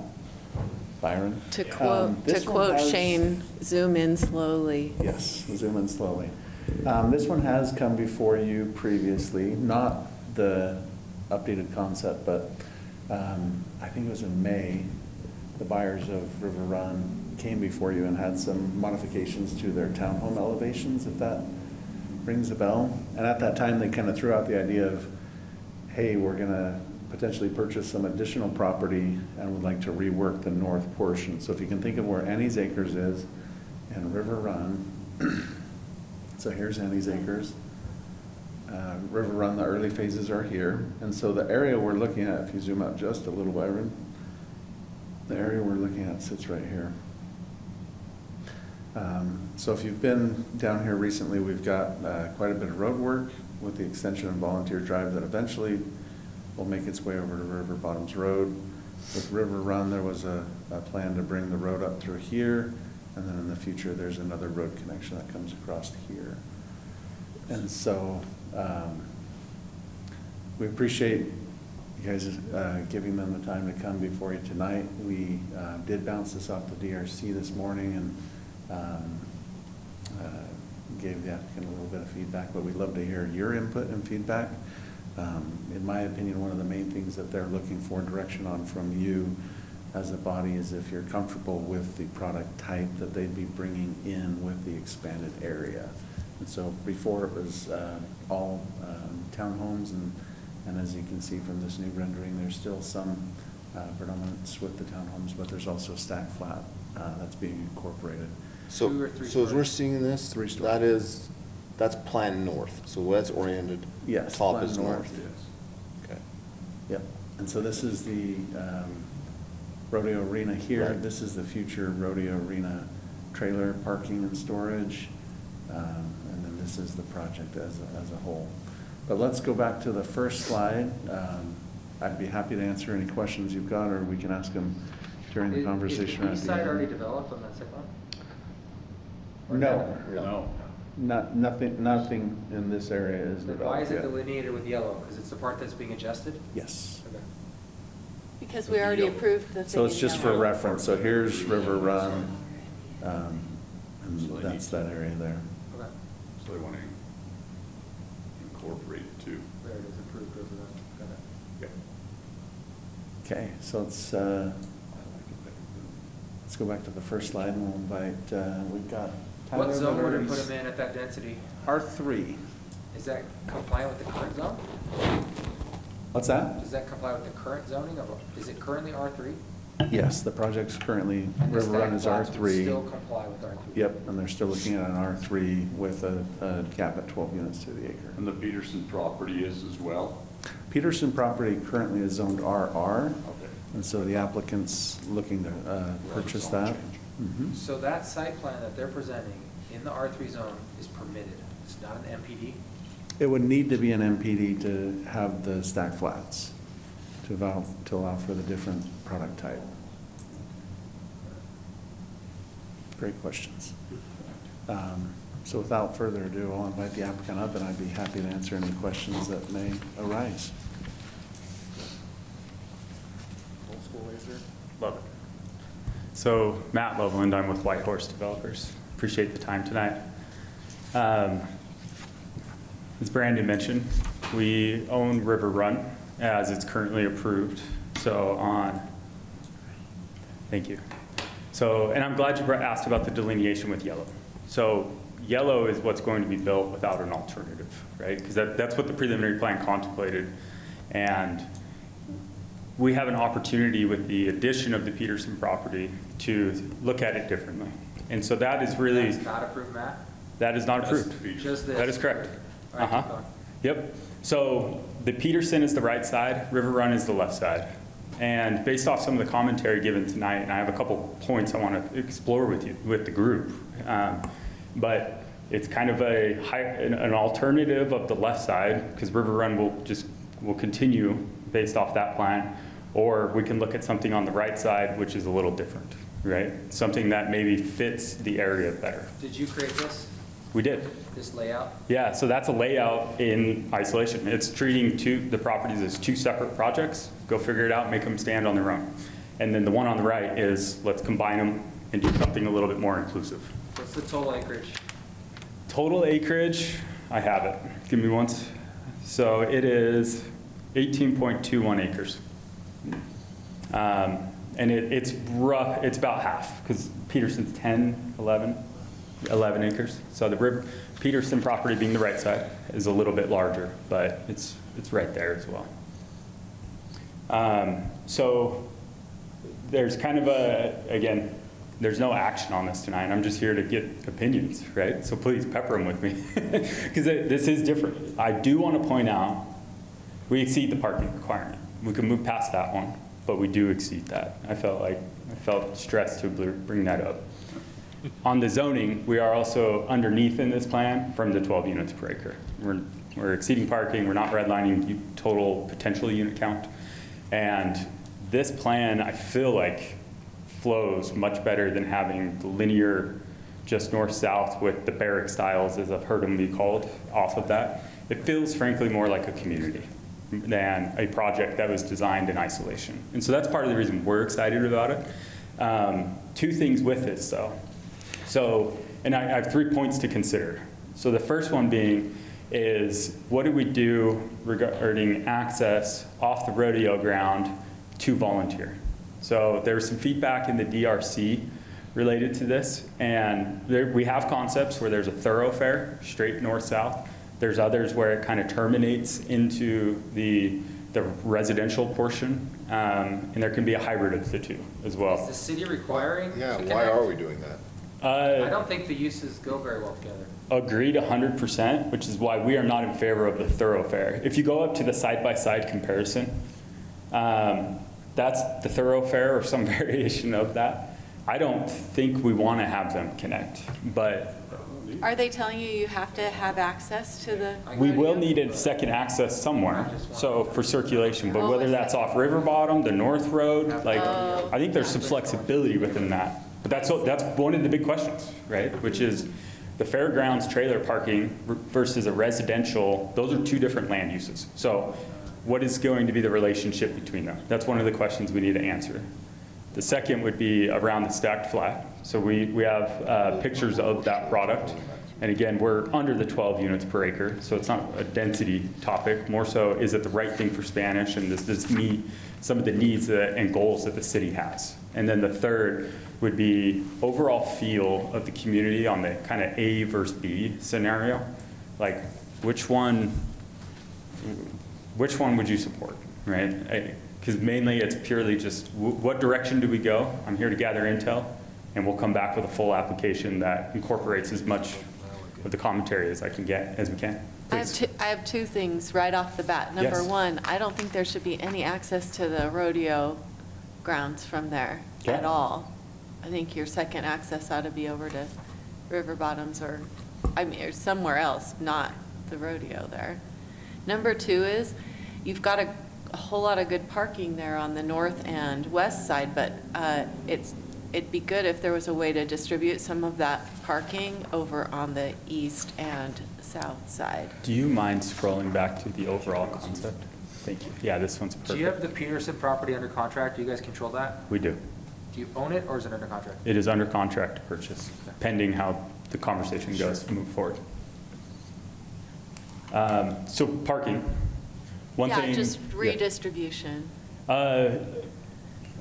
Byron? To quote Shane, zoom in slowly. Yes, zoom in slowly. This one has come before you previously, not the updated concept, but I think it was in May, the buyers of River Run came before you and had some modifications to their townhome elevations, if that rings a bell. And at that time, they kind of threw out the idea of, hey, we're going to potentially purchase some additional property and would like to rework the north portion. So if you can think of where Annie's Acres is and River Run, so here's Annie's Acres. River Run, the early phases are here. And so the area we're looking at, if you zoom out just a little, Byron, the area we're looking at sits right here. So if you've been down here recently, we've got quite a bit of road work with the extension of Volunteer Drive that eventually will make its way over to River Bottoms Road. With River Run, there was a plan to bring the road up through here, and then in the future, there's another road connection that comes across here. And so we appreciate you guys giving them the time to come before you tonight. We did bounce this off the DRC this morning and gave the applicant a little bit of feedback, but we'd love to hear your input and feedback. In my opinion, one of the main things that they're looking for direction on from you as a body is if you're comfortable with the product type that they'd be bringing in with the expanded area. And so before it was all townhomes, and as you can see from this new rendering, there's still some predominance with the townhomes, but there's also stack flat that's being incorporated. So, 2 or 3 so as we're stories? seeing this, that's planned north, so that's oriented. Yes, Top planned is north. north. Okay. Yep, and so this is the rodeo arena here. Right. This is the future rodeo arena trailer parking and storage. And then this is the project as a whole. But let's go back to the first slide. I'd be happy to answer any questions you've got, or we can ask them during the conversation. Is the east side already developed on that site plan? No, nothing in this area is Then developed why is it yet. delineated with yellow? Because it's the part that's being adjusted? Yes. Okay. Because we already approved the thing. So it's in just for yellow. reference. So here's River Run, So and they that's need that area there. Okay. So they want to incorporate it too. There it is, approved residential. Got it. Yep. Okay, so let's go back to the first slide and we'll invite, we've got Tyler. What zone would it Valeri's- put them in at that density? R3. Is that compliant with the current zone? What's that? Does that comply with the current zoning of, is it currently R3? Yes, the project's currently, And the River Run stack is flats would still R3. comply with R3? Yep, and they're still looking at an R3 with a cap at 12 units to the acre. And the Peterson property is as well? Peterson property currently is zoned RR, Okay. and so the applicant's looking to purchase that. Mhm. So that site plan that they're presenting in the R3 zone is permitted? It's not an MPD? It would need to be an MPD to have the stack flats, to allow for the different product type. Great questions. So without further ado, I'll invite the applicant up, and I'd be happy to answer any questions that may arise. Old school laser? Love it. So Matt Loveland, I'm with White Horse Developers. Appreciate the time tonight. As Brandon mentioned, we own River Run as it's currently approved. Thank you. So, and I'm glad you asked about the delineation with yellow. So yellow is what's going to be built without an alternative, right? Because that's what the preliminary plan contemplated. And we have an opportunity with the addition of the Peterson property to look at it differently. And so that is really, That's not approved, Matt? that is not That's approved. the Peterson. Just this? That is correct. All right, keep Uh-huh. going. Yep. So the Peterson is the right side, River Run is the left side. And based off some of the commentary given tonight, and I have a couple points I want to explore with you, with the group. But it's kind of an alternative of the left side, because River Run will continue based off that plan. Or we can look at something on the right side, which is a little different, right? Something that maybe fits the area better. Did you create this, We did. this layout? Yeah, so that's a layout in isolation. It's treating the properties as two separate projects. Go figure it out, make them stand on their own. And then the one on the right is, let's combine them and do something a little bit more inclusive. What's the total acreage? Total acreage, I have it. Give me one. So it is 18.21 acres. And it's rough, it's about half, because Peterson's 11 acres. So the Peterson property being the right side is a little bit larger, but it's right there as well. So there's kind of again, There's no action on this tonight. I'm just here to get opinions, right? So please pepper them with me, because this is different. I do want to point out, we exceed the parking requirement. We can move past that one, but we do exceed that. I felt stressed to bring that up. On the zoning, we are also underneath in this plan from the 12 units per acre. We're exceeding parking, we're not redlining total potential unit count. And this plan, I feel like, flows much better than having the linear, just north-south with the barrack styles, as I've heard them be called, off of that. It feels frankly more like a community than a project that was designed in isolation. And so that's part of the reason we're excited about it. Two things with this though. So, and I have 3 points to consider. So the first one being is, what do we do regarding access off the rodeo ground to volunteer? So there was some feedback in the DRC related to this, and we have concepts where there's a thoroughfare straight north-south. There's others where it kind of terminates into the residential portion, and there can be a hybrid of the two as well. Is the city requiring? Yeah, why are we doing that? I don't think the uses go very well together. Agreed 100%, which is why we are not in favor of the thoroughfare. If you go up to the side-by-side comparison, that's the thoroughfare or some variation of that. I don't think we want to have them connect, but Are they telling you you have to have access to the? we will need a second access somewhere, so for circulation, but whether that's off River Bottom, the North Road, like, I think there's some flexibility within that. But that's one of the big questions, right? Which is the fairgrounds trailer parking versus a residential, those are two different land uses. So what is going to be the relationship between them? That's one of the questions we need to answer. The second would be around the stacked flat. So we have pictures of that product. And again, we're under the 12 units per acre, so it's not a density topic. More so, is it the right thing for Spanish, and does this meet some of the needs and goals that the city has? And then the third would be overall feel of the community on the kind of A versus B scenario. Like, which one would you support, right? Because mainly it's purely just what direction do we go? I'm here to gather intel, and we'll come back with a full application that incorporates as much of the commentary as we can. I have two things right off the bat. Number Yes. one, I don't think there should be any access to the rodeo grounds from there Okay. at all. I think your second access ought to be over to River Bottoms or somewhere else, not the rodeo there. Number two is, you've got a whole lot of good parking there on the north and west side, but it'd be good if there was a way to distribute some of that parking over on the east and south side. Do you mind scrolling back to the overall concept? Thank you. Yeah, this one's perfect. Do you have the Peterson property under contract? Do you guys control that? We do. Do you own it, or is it under contract? It is under contract to purchase, pending how the conversation goes to move forward. So parking, one thing. Yeah, just redistribution.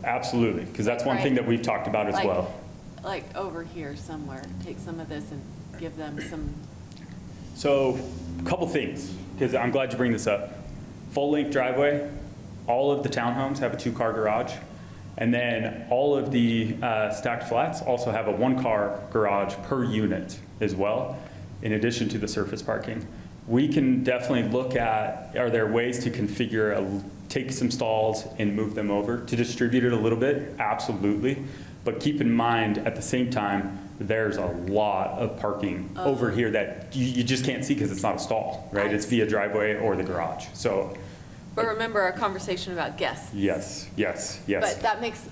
Absolutely, because that's one thing that we've talked about as well. Like over here somewhere, take some of this and give them some. So, a couple things, because I'm glad you bring this up. Full-length driveway, all of the townhomes have a 2-car garage, and then all of the stacked flats also have a 1-car garage per unit as well, in addition to the surface parking. We can definitely look at, are there ways to configure, take some stalls and move them over to distribute it a little bit? Absolutely. But keep in mind, at the same time, there's a lot of parking over here that you just can't see because it's not a stall, right? It's via driveway or the garage. So. But remember our conversation about guests. Yes. But that makes,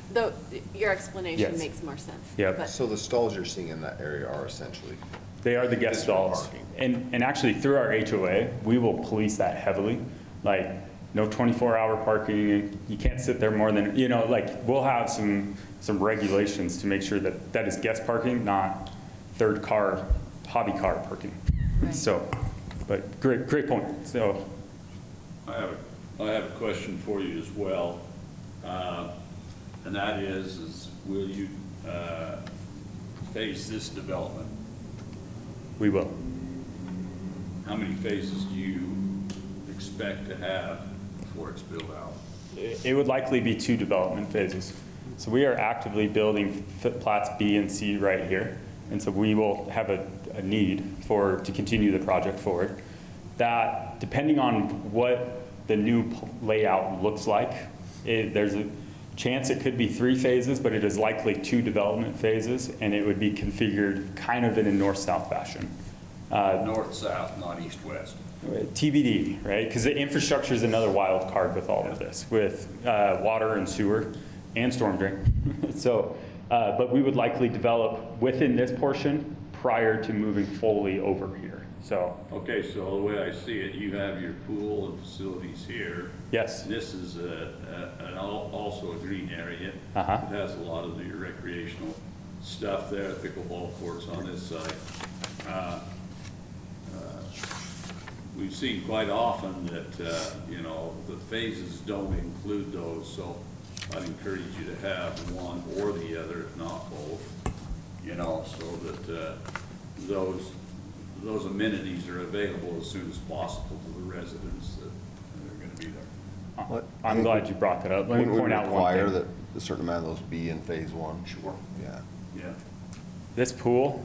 your explanation Yes. makes more sense. Yep. But- So the stalls you're seeing in that area are essentially. They are the guest stalls. And actually, through our HOA, we will police that heavily. Like, no 24-hour parking, you can't sit there more than, we'll have some regulations to make sure that that is guest parking, not third car, hobby car parking. Right. So, but great point. So, I have a question for you as well, and that is will you phase this development? we will. How many phases do you expect to have before it's built out? It would likely be 2 development phases. So we are actively building plats B and C right here. And so we will have a need to continue the project forward. That, depending on what the new layout looks like, there's a chance it could be 3 phases, but it is likely 2 development phases, and it would be configured kind of in a north-south fashion. North-south, not east-west. TBD, right? Because the infrastructure is another wild card with all of this, with water and sewer and storm drain. So, but we would likely develop within this portion prior to moving fully over here. So, Okay, so the way I see it, you have your pool and facilities here. yes. This is also a green area. Uh-huh. It has a lot of your recreational stuff there, pickleball courts on this side. We've seen quite often that, the phases don't include those, so I'd encourage you to have one or the other, if not both, so that those amenities are available as soon as possible to the residents that are going to be there. I'm glad you brought that up. Let me Wouldn't we point out one require thing. that a certain amount of those be in phase 1? Sure. Yeah. Yeah. This pool,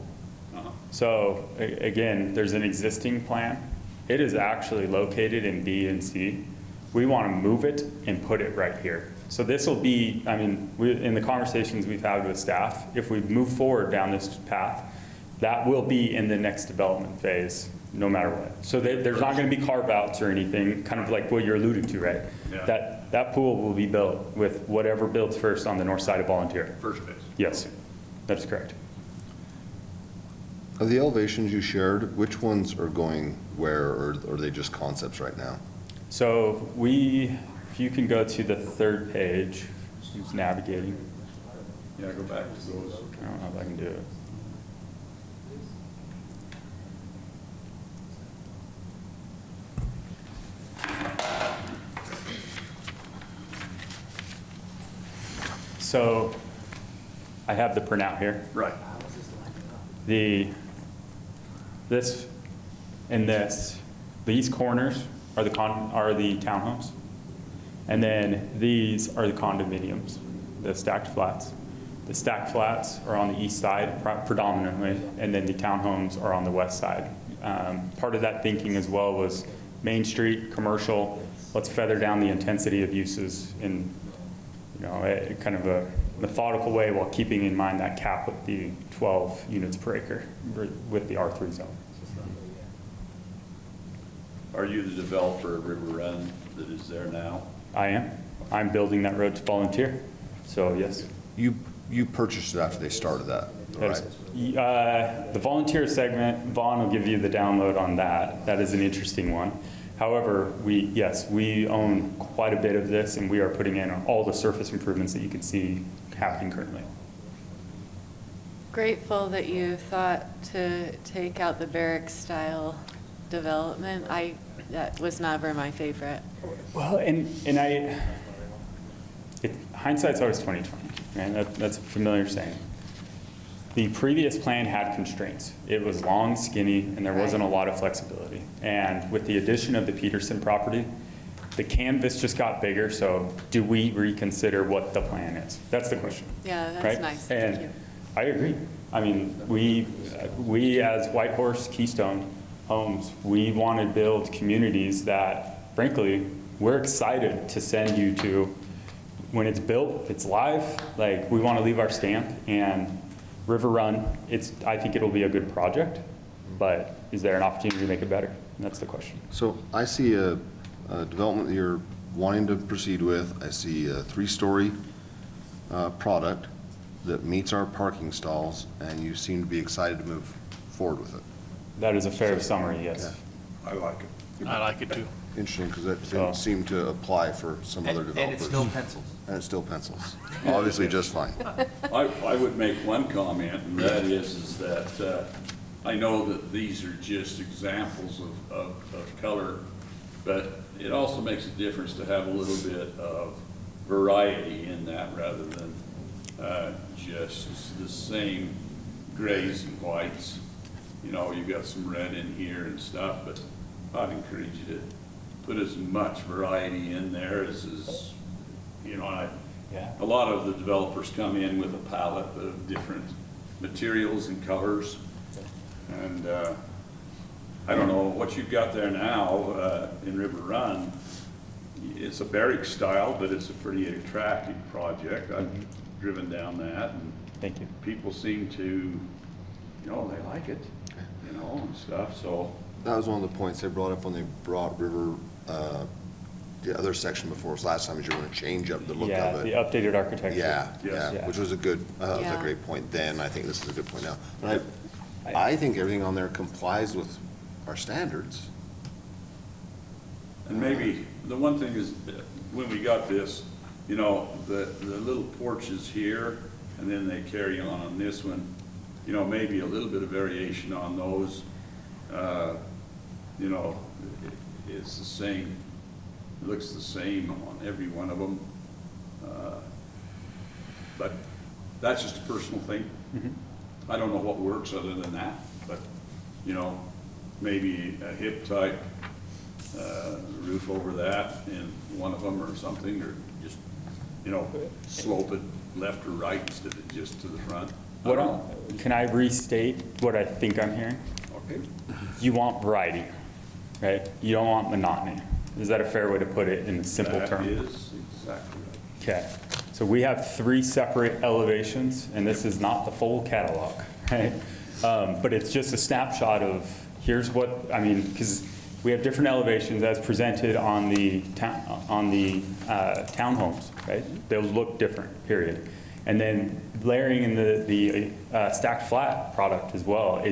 so again, there's an existing plan. It is actually located in B and C. We want to move it and put it right here. So this will be, in the conversations we've had with staff, if we move forward down this path, that will be in the next development phase, no matter what. So there's not going to be carve-outs or anything, kind of like what you're alluding to, right? Yeah. That pool will be built with whatever builds first on the north side of Volunteer. First phase. Yes, that is correct. Of the elevations you shared, which ones are going where, or are they just concepts right now? So if you can go to the 3rd page, who's navigating? Yeah, go back to those. I don't know if I can do it. So I have the printout here. Right. This and this, these corners are the townhomes. And then these are the condominiums, the stacked flats. The stacked flats are on the east side predominantly, and then the townhomes are on the west side. Part of that thinking as well was Main Street, commercial, let's feather down the intensity of uses in kind of a methodical way while keeping in mind that cap with the 12 units per acre with the R3 zone. Are you the developer of River Run that is there now? I am. I'm building that road to Volunteer, so yes. You purchased it after they started that, right? The Volunteer segment, Vaughn will give you the download on that. That is an interesting one. However, we own quite a bit of this, and we are putting in all the surface improvements that you can see happening currently. Grateful that you thought to take out the barrack-style development. That was never my favorite. Well, hindsight's always 20/20, right? That's a familiar saying. The previous plan had constraints. It was long, skinny, and there wasn't a lot of flexibility. And with the addition of the Peterson property, the canvas just got bigger, so do we reconsider what the plan is? That's the question. Yeah, that's right? nice. And Thank you. I agree. We as White Horse Keystone Homes, we want to build communities that, frankly, we're excited to send you to. When it's built, it's live, like we want to leave our stamp. And River Run, I think it'll be a good project, but is there an opportunity to make it better? And that's the question. So I see a development that you're wanting to proceed with. I see a 3-story product that meets our parking stalls, and you seem to be excited to move forward with it. That is a fair summary, yes. I like it. I like it too. Interesting, because that didn't seem to apply for some other developers. And it's still pencils. And it's still pencils. Obviously just fine. I would make one comment, and that is that I know that these are just examples of color, but it also makes a difference to have a little bit of variety in that rather than just the same grays and whites. You've got some red in here and stuff, but I'd encourage you to put as much variety in there as Yeah. A lot of the developers come in with a palette of different materials and colors. And I don't know what you've got there now in River Run. It's a barrack style, but it's a pretty attractive project. I've driven down that, and Thank you. people seem to, you know, they like it, you know, and stuff, so. That was one of the points they brought up when they brought River, the other section before us last time, is you're gonna change up the look Yeah, of the it. updated architecture. Yeah, Yes. yeah, which was a good, that was Yeah. a great point then. I think this is a good point now. But I think everything on there complies with our standards. And maybe, the one thing is, when we got this, you know, the little porches here, and then they carry on this one, you know, maybe a little bit of variation on those. You know, it's the same, it looks the same on every one of them. But that's just a personal thing. I don't know what works other than that, but, you know, maybe a hip type roof over that in one of them or something, or just, you know, slope it left or right instead of just to the front. I don't know. Can I restate what I think I'm hearing? Okay. You want variety, right? You don't want monotony. Is that a fair way to put it in simple That terms? is exactly right. Okay, so we have 3 separate elevations, and this is not the full catalog, right? But it's just a snapshot of, here's what, I mean, because we have different elevations as presented on the townhomes, right? They'll look different, period. And then layering in the stacked flat product as well.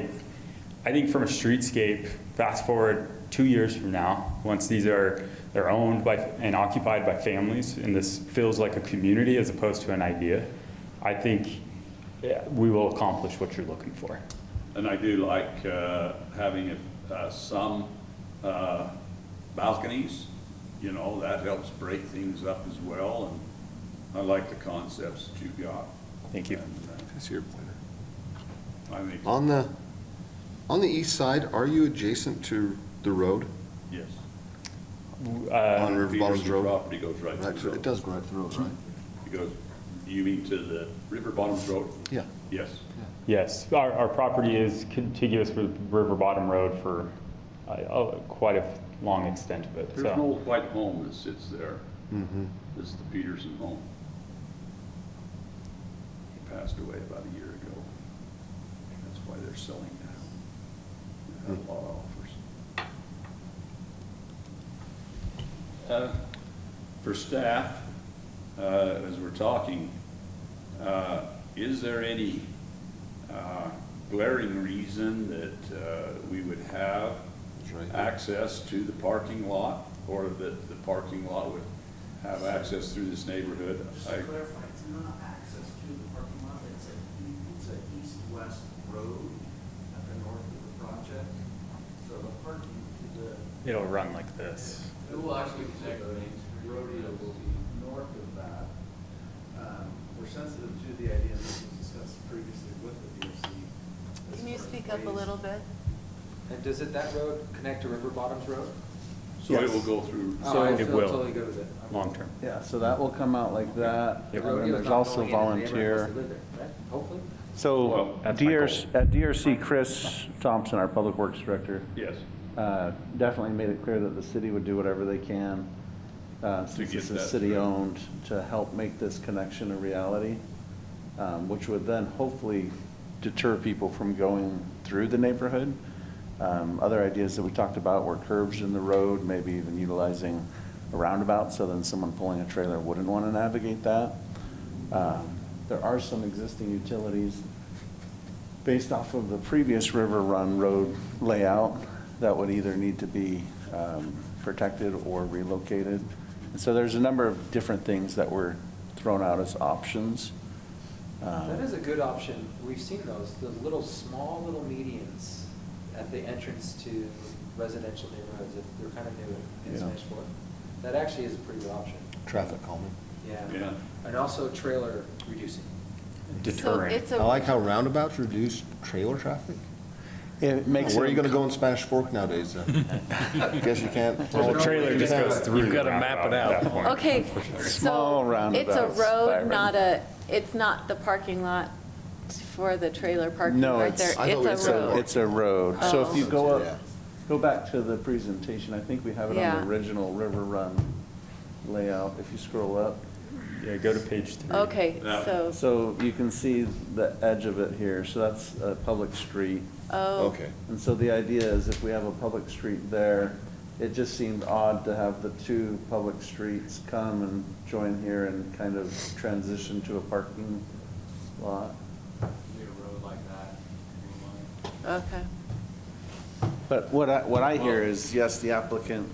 I think from a streetscape, fast forward 2 years from now, once they're owned by and occupied by families, and this feels like a community as opposed to an idea, I think we will accomplish what you're looking for. And I do like having some balconies, you know, that helps break things up as well, and I like the concepts that you've got. Thank you. I see your pointer. I think, On the east side, are you adjacent to the road? yes. On River Bottoms Peterson Road? property goes right Right, through it the does go right through the road, right? It goes, you mean to the River Bottoms Road? Yeah. Yes. Yes, our property is contiguous with River Bottom Road for quite a long extent of it. There's an So old white home that sits there. Mm-hmm. This is the Peterson home. He passed away about a year ago. That's why they're selling now. They have a lot of offers. For staff, as we're talking, is there any glaring reason that we would have access to the parking lot, or that the parking lot would have access through this neighborhood? Just to clarify, it's not access to the parking lot, it's an east-west road at the north of the project. So the parking to the. it'll run like this. It will actually connect, the rodeo will be north of that. We're sensitive to the idea that was discussed previously with the DOC. Can you speak up a little bit? And does that road connect to River Bottoms Road? So it will go through. So I it feel will. totally good with it. Long term. Yeah, so that will come out like that, Yep. and then there's also volunteer. Hopefully. So Well, that's my at DRC, Chris Thompson, our Public Works Director, Yes. definitely made it clear that the city would do whatever they can, since get this is that city-owned, to help make this connection a reality, which would then hopefully deter people from going through the neighborhood. Other ideas that we talked about were curbs in the road, maybe even utilizing a roundabout, so then someone pulling a trailer wouldn't want to navigate that. There are some existing utilities based off of the previous River Run Road layout that would either need to be protected or relocated. And so there's a number of different things that were thrown out as options. That is a good option. We've seen those, the small little medians at the entrance to residential neighborhoods, if they're kind of new in Yeah. Spanish Fork. That actually is a pretty good option. Traffic calming. Yeah. And also trailer reducing. Deterrent. So it's I like how roundabouts reduce trailer traffic. It makes Where are you it- gonna go in Spanish Fork nowadays? Guess you can't. Well, the trailer just goes through. You've gotta the map it roundabout at out. that point. Okay, Small so it's a roundabouts, road, Byron. not it's not the parking lot for the trailer parking No, right there. I thought It's a road. It's a road. So if you go Yeah. up, go back to the presentation, I think we have it on Yeah. the original River Run layout. If you scroll up, Yeah, go to page 3. Okay, so, so you can see the edge of it here. So that's a public street. oh, Okay. And so the idea is if we have a public street there, it just seemed odd to have the two public streets come and join here and kind of transition to a parking lot. okay. But what I hear is, yes, the applicant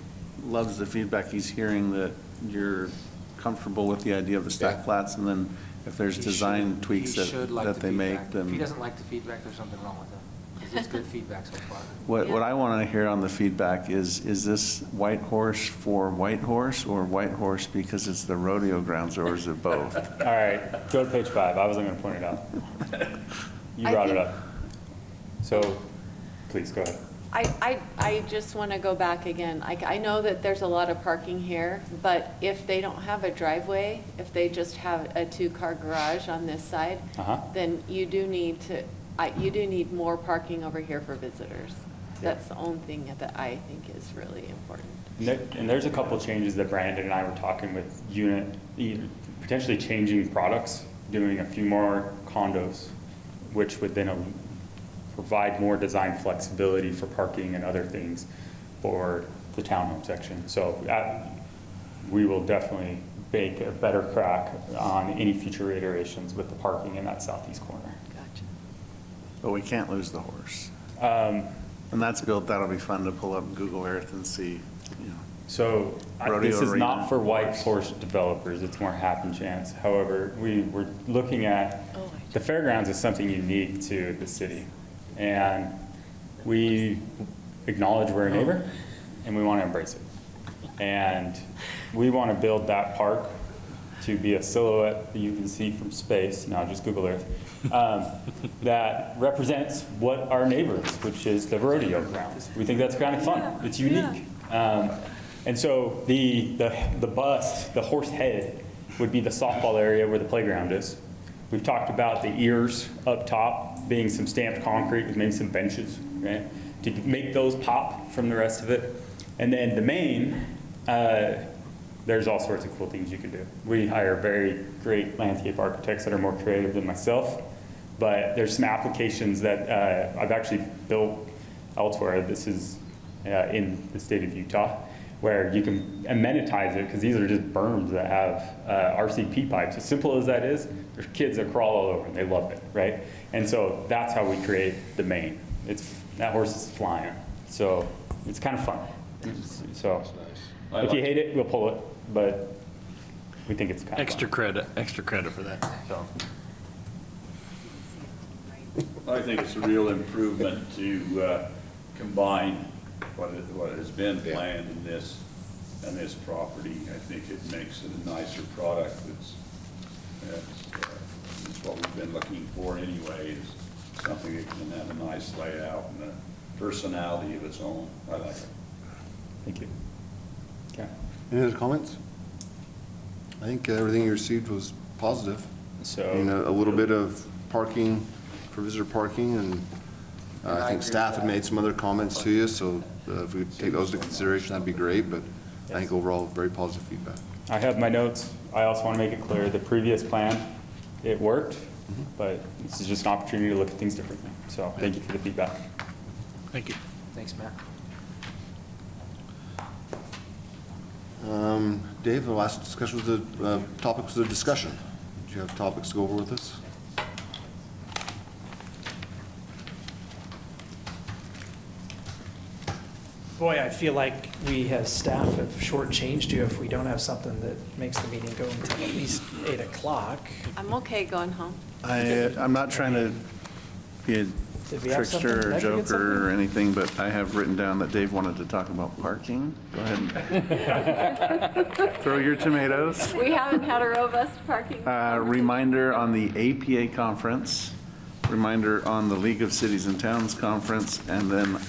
loves the feedback he's hearing, that you're comfortable with the idea of the stack flats, and then if there's design tweaks that they make, If he then. doesn't like the feedback, there's something wrong with him, because it's good feedback so far. What I want to hear on the feedback is this White Horse for White Horse, or White Horse because it's the rodeo grounds, or is it both? All right, go to page 5. I wasn't going to point it out. You I brought it think- up. So, please, go ahead. I just want to go back again. I know that there's a lot of parking here, but if they don't have a driveway, if they just have a two-car garage on this side, then you do need more parking over here for visitors. That's the only thing that I think is really important. And there's a couple changes that Brandon and I were talking with unit, potentially changing products, doing a few more condos, which would then provide more design flexibility for parking and other things for the townhome section. So we will definitely make a better crack on any future iterations with the parking in that southeast corner. Gotcha. But we can't lose the horse. Um, And that's built, that'll be fun to pull up Google Earth and see, you know. So Rodeo this is arena. not for White Horse developers, it's more happen chance. However, we were looking at, the fairgrounds is something unique to the city. And we acknowledge we're a neighbor and we want to embrace it. And we want to build that park to be a silhouette that you can see from space, not just Google Earth, that represents what our neighbors, which is the rodeo grounds. We think that's kind of fun. It's unique. And so the bust, the horse head, would be the softball area where the playground is. We've talked about the ears up top being some stamped concrete with maybe some benches, right? To make those pop from the rest of it. And then the main, there's all sorts of cool things you could do. We hire very great landscape architects that are more creative than myself, but there's some applications that I've actually built elsewhere. This is in the state of Utah, where you can amenitize it, because these are just berms that have RCP pipes. As simple as that is, there's kids that crawl all over and they love it, right? And so that's how we create the main. That horse is flying. So it's kind of fun. So if you hate it, we'll pull it, but we think it's kind of Extra credit for that. So. I think it's a real improvement to combine what has been planned in this property. I think it makes it a nicer product. It's what we've been looking for anyway, is something that can have a nice layout and a personality of its own. I like it. Thank you. Okay. Any other comments? I think everything you received was positive. So. I mean, a little bit of parking for visitor parking, and I think staff had made some other comments to you, so if we take those into consideration, that'd be great, but I think overall, very positive feedback. I have my notes. I also want to make it clear, the previous plan, it worked, but this is just an opportunity to look at things differently. So thank you for the feedback. Thank you. Thanks, Matt. Dave, the last discussion was the topics of the discussion. Do you have topics to go over with us? Boy, I feel like we as staff have shortchanged you if we don't have something that makes the meeting go until at least 8 o'clock. I'm okay going home. I'm not trying to be a Did we have something? trickster Did or I forget joker or anything, but I have written down that Dave wanted to talk about parking. Go ahead and throw your tomatoes. We haven't had a robust parking. Reminder on the APA conference, reminder on the League of Cities and Towns Conference, and then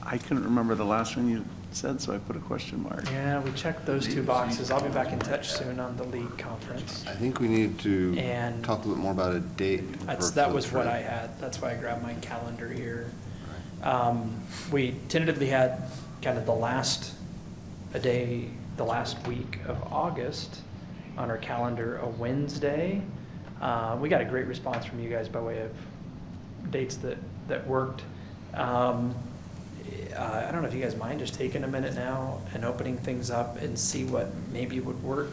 I couldn't remember the last one you said, so I put a question mark. Yeah, we checked those two boxes. I'll be back in touch soon on the league conference. I think we need to And- talk a little bit more about a date. That was what I had. That's why I grabbed my calendar here. We tentatively had kind of the last week of August on our calendar, a Wednesday. We got a great response from you guys by way of dates that worked. I don't know if you guys mind just taking a minute now and opening things up and see what maybe would work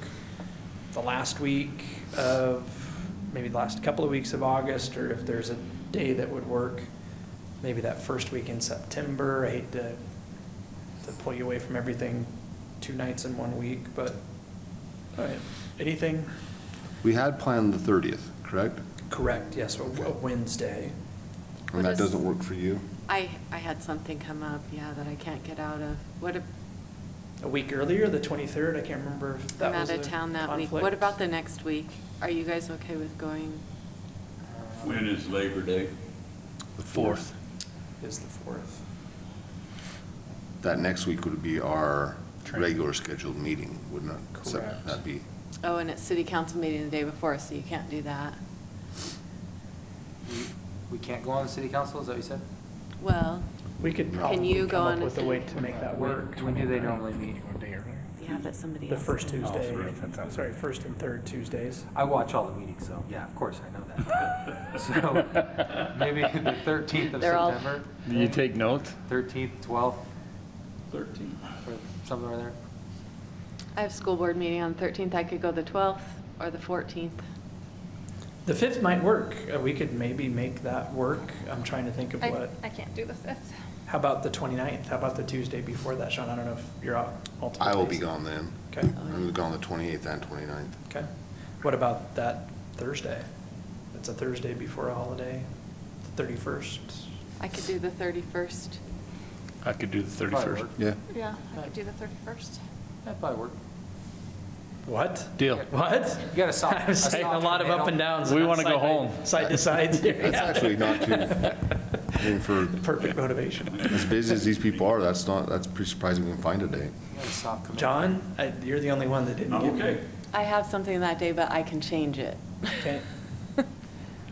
the last week of, maybe the last couple of weeks of August, or if there's a day that would work, maybe that first week in September. I hate to pull you away from everything 2 nights in 1 week, but anything? We had planned the 30th, correct? Correct, yes, a Wednesday. And that doesn't work for you? I had something come up, yeah, that I can't get out of. A week earlier, the 23rd, I can't remember if that I'm was out a of town that week. conflict. What about the next week? Are you guys okay with going? When is Labor Day? The 4th. Is the 4th. That next week would be our regular scheduled meeting, wouldn't it? Correct. That'd be, Oh, and it's city council meeting the day before, so you can't do that. We can't go on the city council, is that what you said? Well, We could Can probably you go come on up a with a way to make that work. When do they normally meet? yeah, but somebody The else. first can. Tuesday, sorry, first and third Tuesdays. I watch all the meetings, so, yeah, of course, I know that. So, maybe the 13th of They're all- September? Do you take notes? 13th, 12th, 13. or somewhere there? I have school board meeting on the 13th. I could go the 12th or the 14th. The 5th might work. We could maybe make that work. I'm trying to think of what. I can't do the 5th. How about the 29th? How about the Tuesday before that, Sean? I don't know if you're out multiple I will be days. gone then. Okay, I'm gone the 28th and 29th. okay. What about that Thursday? It's a Thursday before a holiday, the 31st. I could do the 31st. I could do the Probably 31st. work. Yeah. Yeah, I could do the 31st. That'd probably work. What? Deal. What? You got a soft. I'm saying a lot of up and downs. We not wanna go side by- home. Side to side. That's actually not too, I mean, for Perfect motivation. as busy as these people are, that's pretty surprising we can find a day. You got a soft commitment. John, you're the only one that didn't give me. Okay. I have something that day, but I can change it. Okay.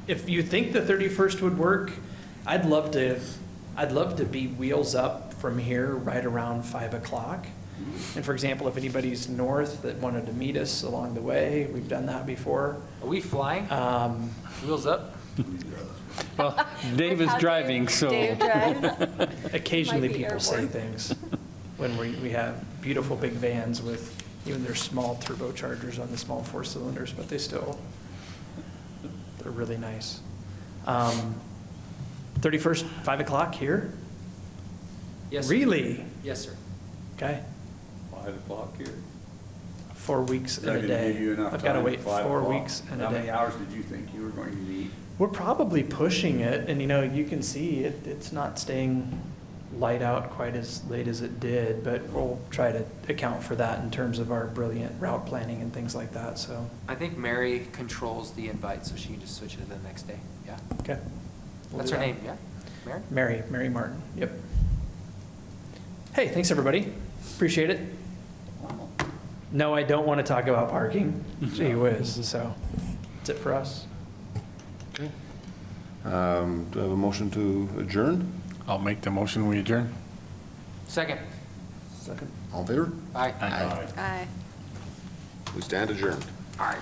If you think the 31st would work, I'd love to be wheels up from here right around 5 o'clock. And for example, if anybody's north that wanted to meet us along the way, we've done that before. Are we flying? Wheels up? Well, Dave is How driving, so. Dave drives. Occasionally Might be people say airborne. things when we have beautiful big vans with even their small turbochargers on the small 4 cylinders, but they're really nice. 31st, 5 o'clock here? Yes. sir. Really? Yes, sir. Okay, 5 o'clock here. 4 weeks Is and that a gonna day. give you enough I've got to time wait at 5 4 o'clock? weeks and a How many day. hours did you think you were going to need? We're probably pushing it, and you can see it's not staying light out quite as late as it did, but we'll try to account for that in terms of our brilliant route planning and things like that, so, I think Mary controls the invite, so she can just switch it to the next day. Yeah. okay. We'll That's do her that. name, yeah? Mary? Mary Martin, yep. Hey, thanks, everybody. Appreciate it. No, I don't want to talk about parking. Gee whiz, so that's it for us. Okay. Do I have a motion to adjourn? I'll make the motion, we adjourn. Second. Second. All in favor? Aye. Aye. We stand adjourned. Aye.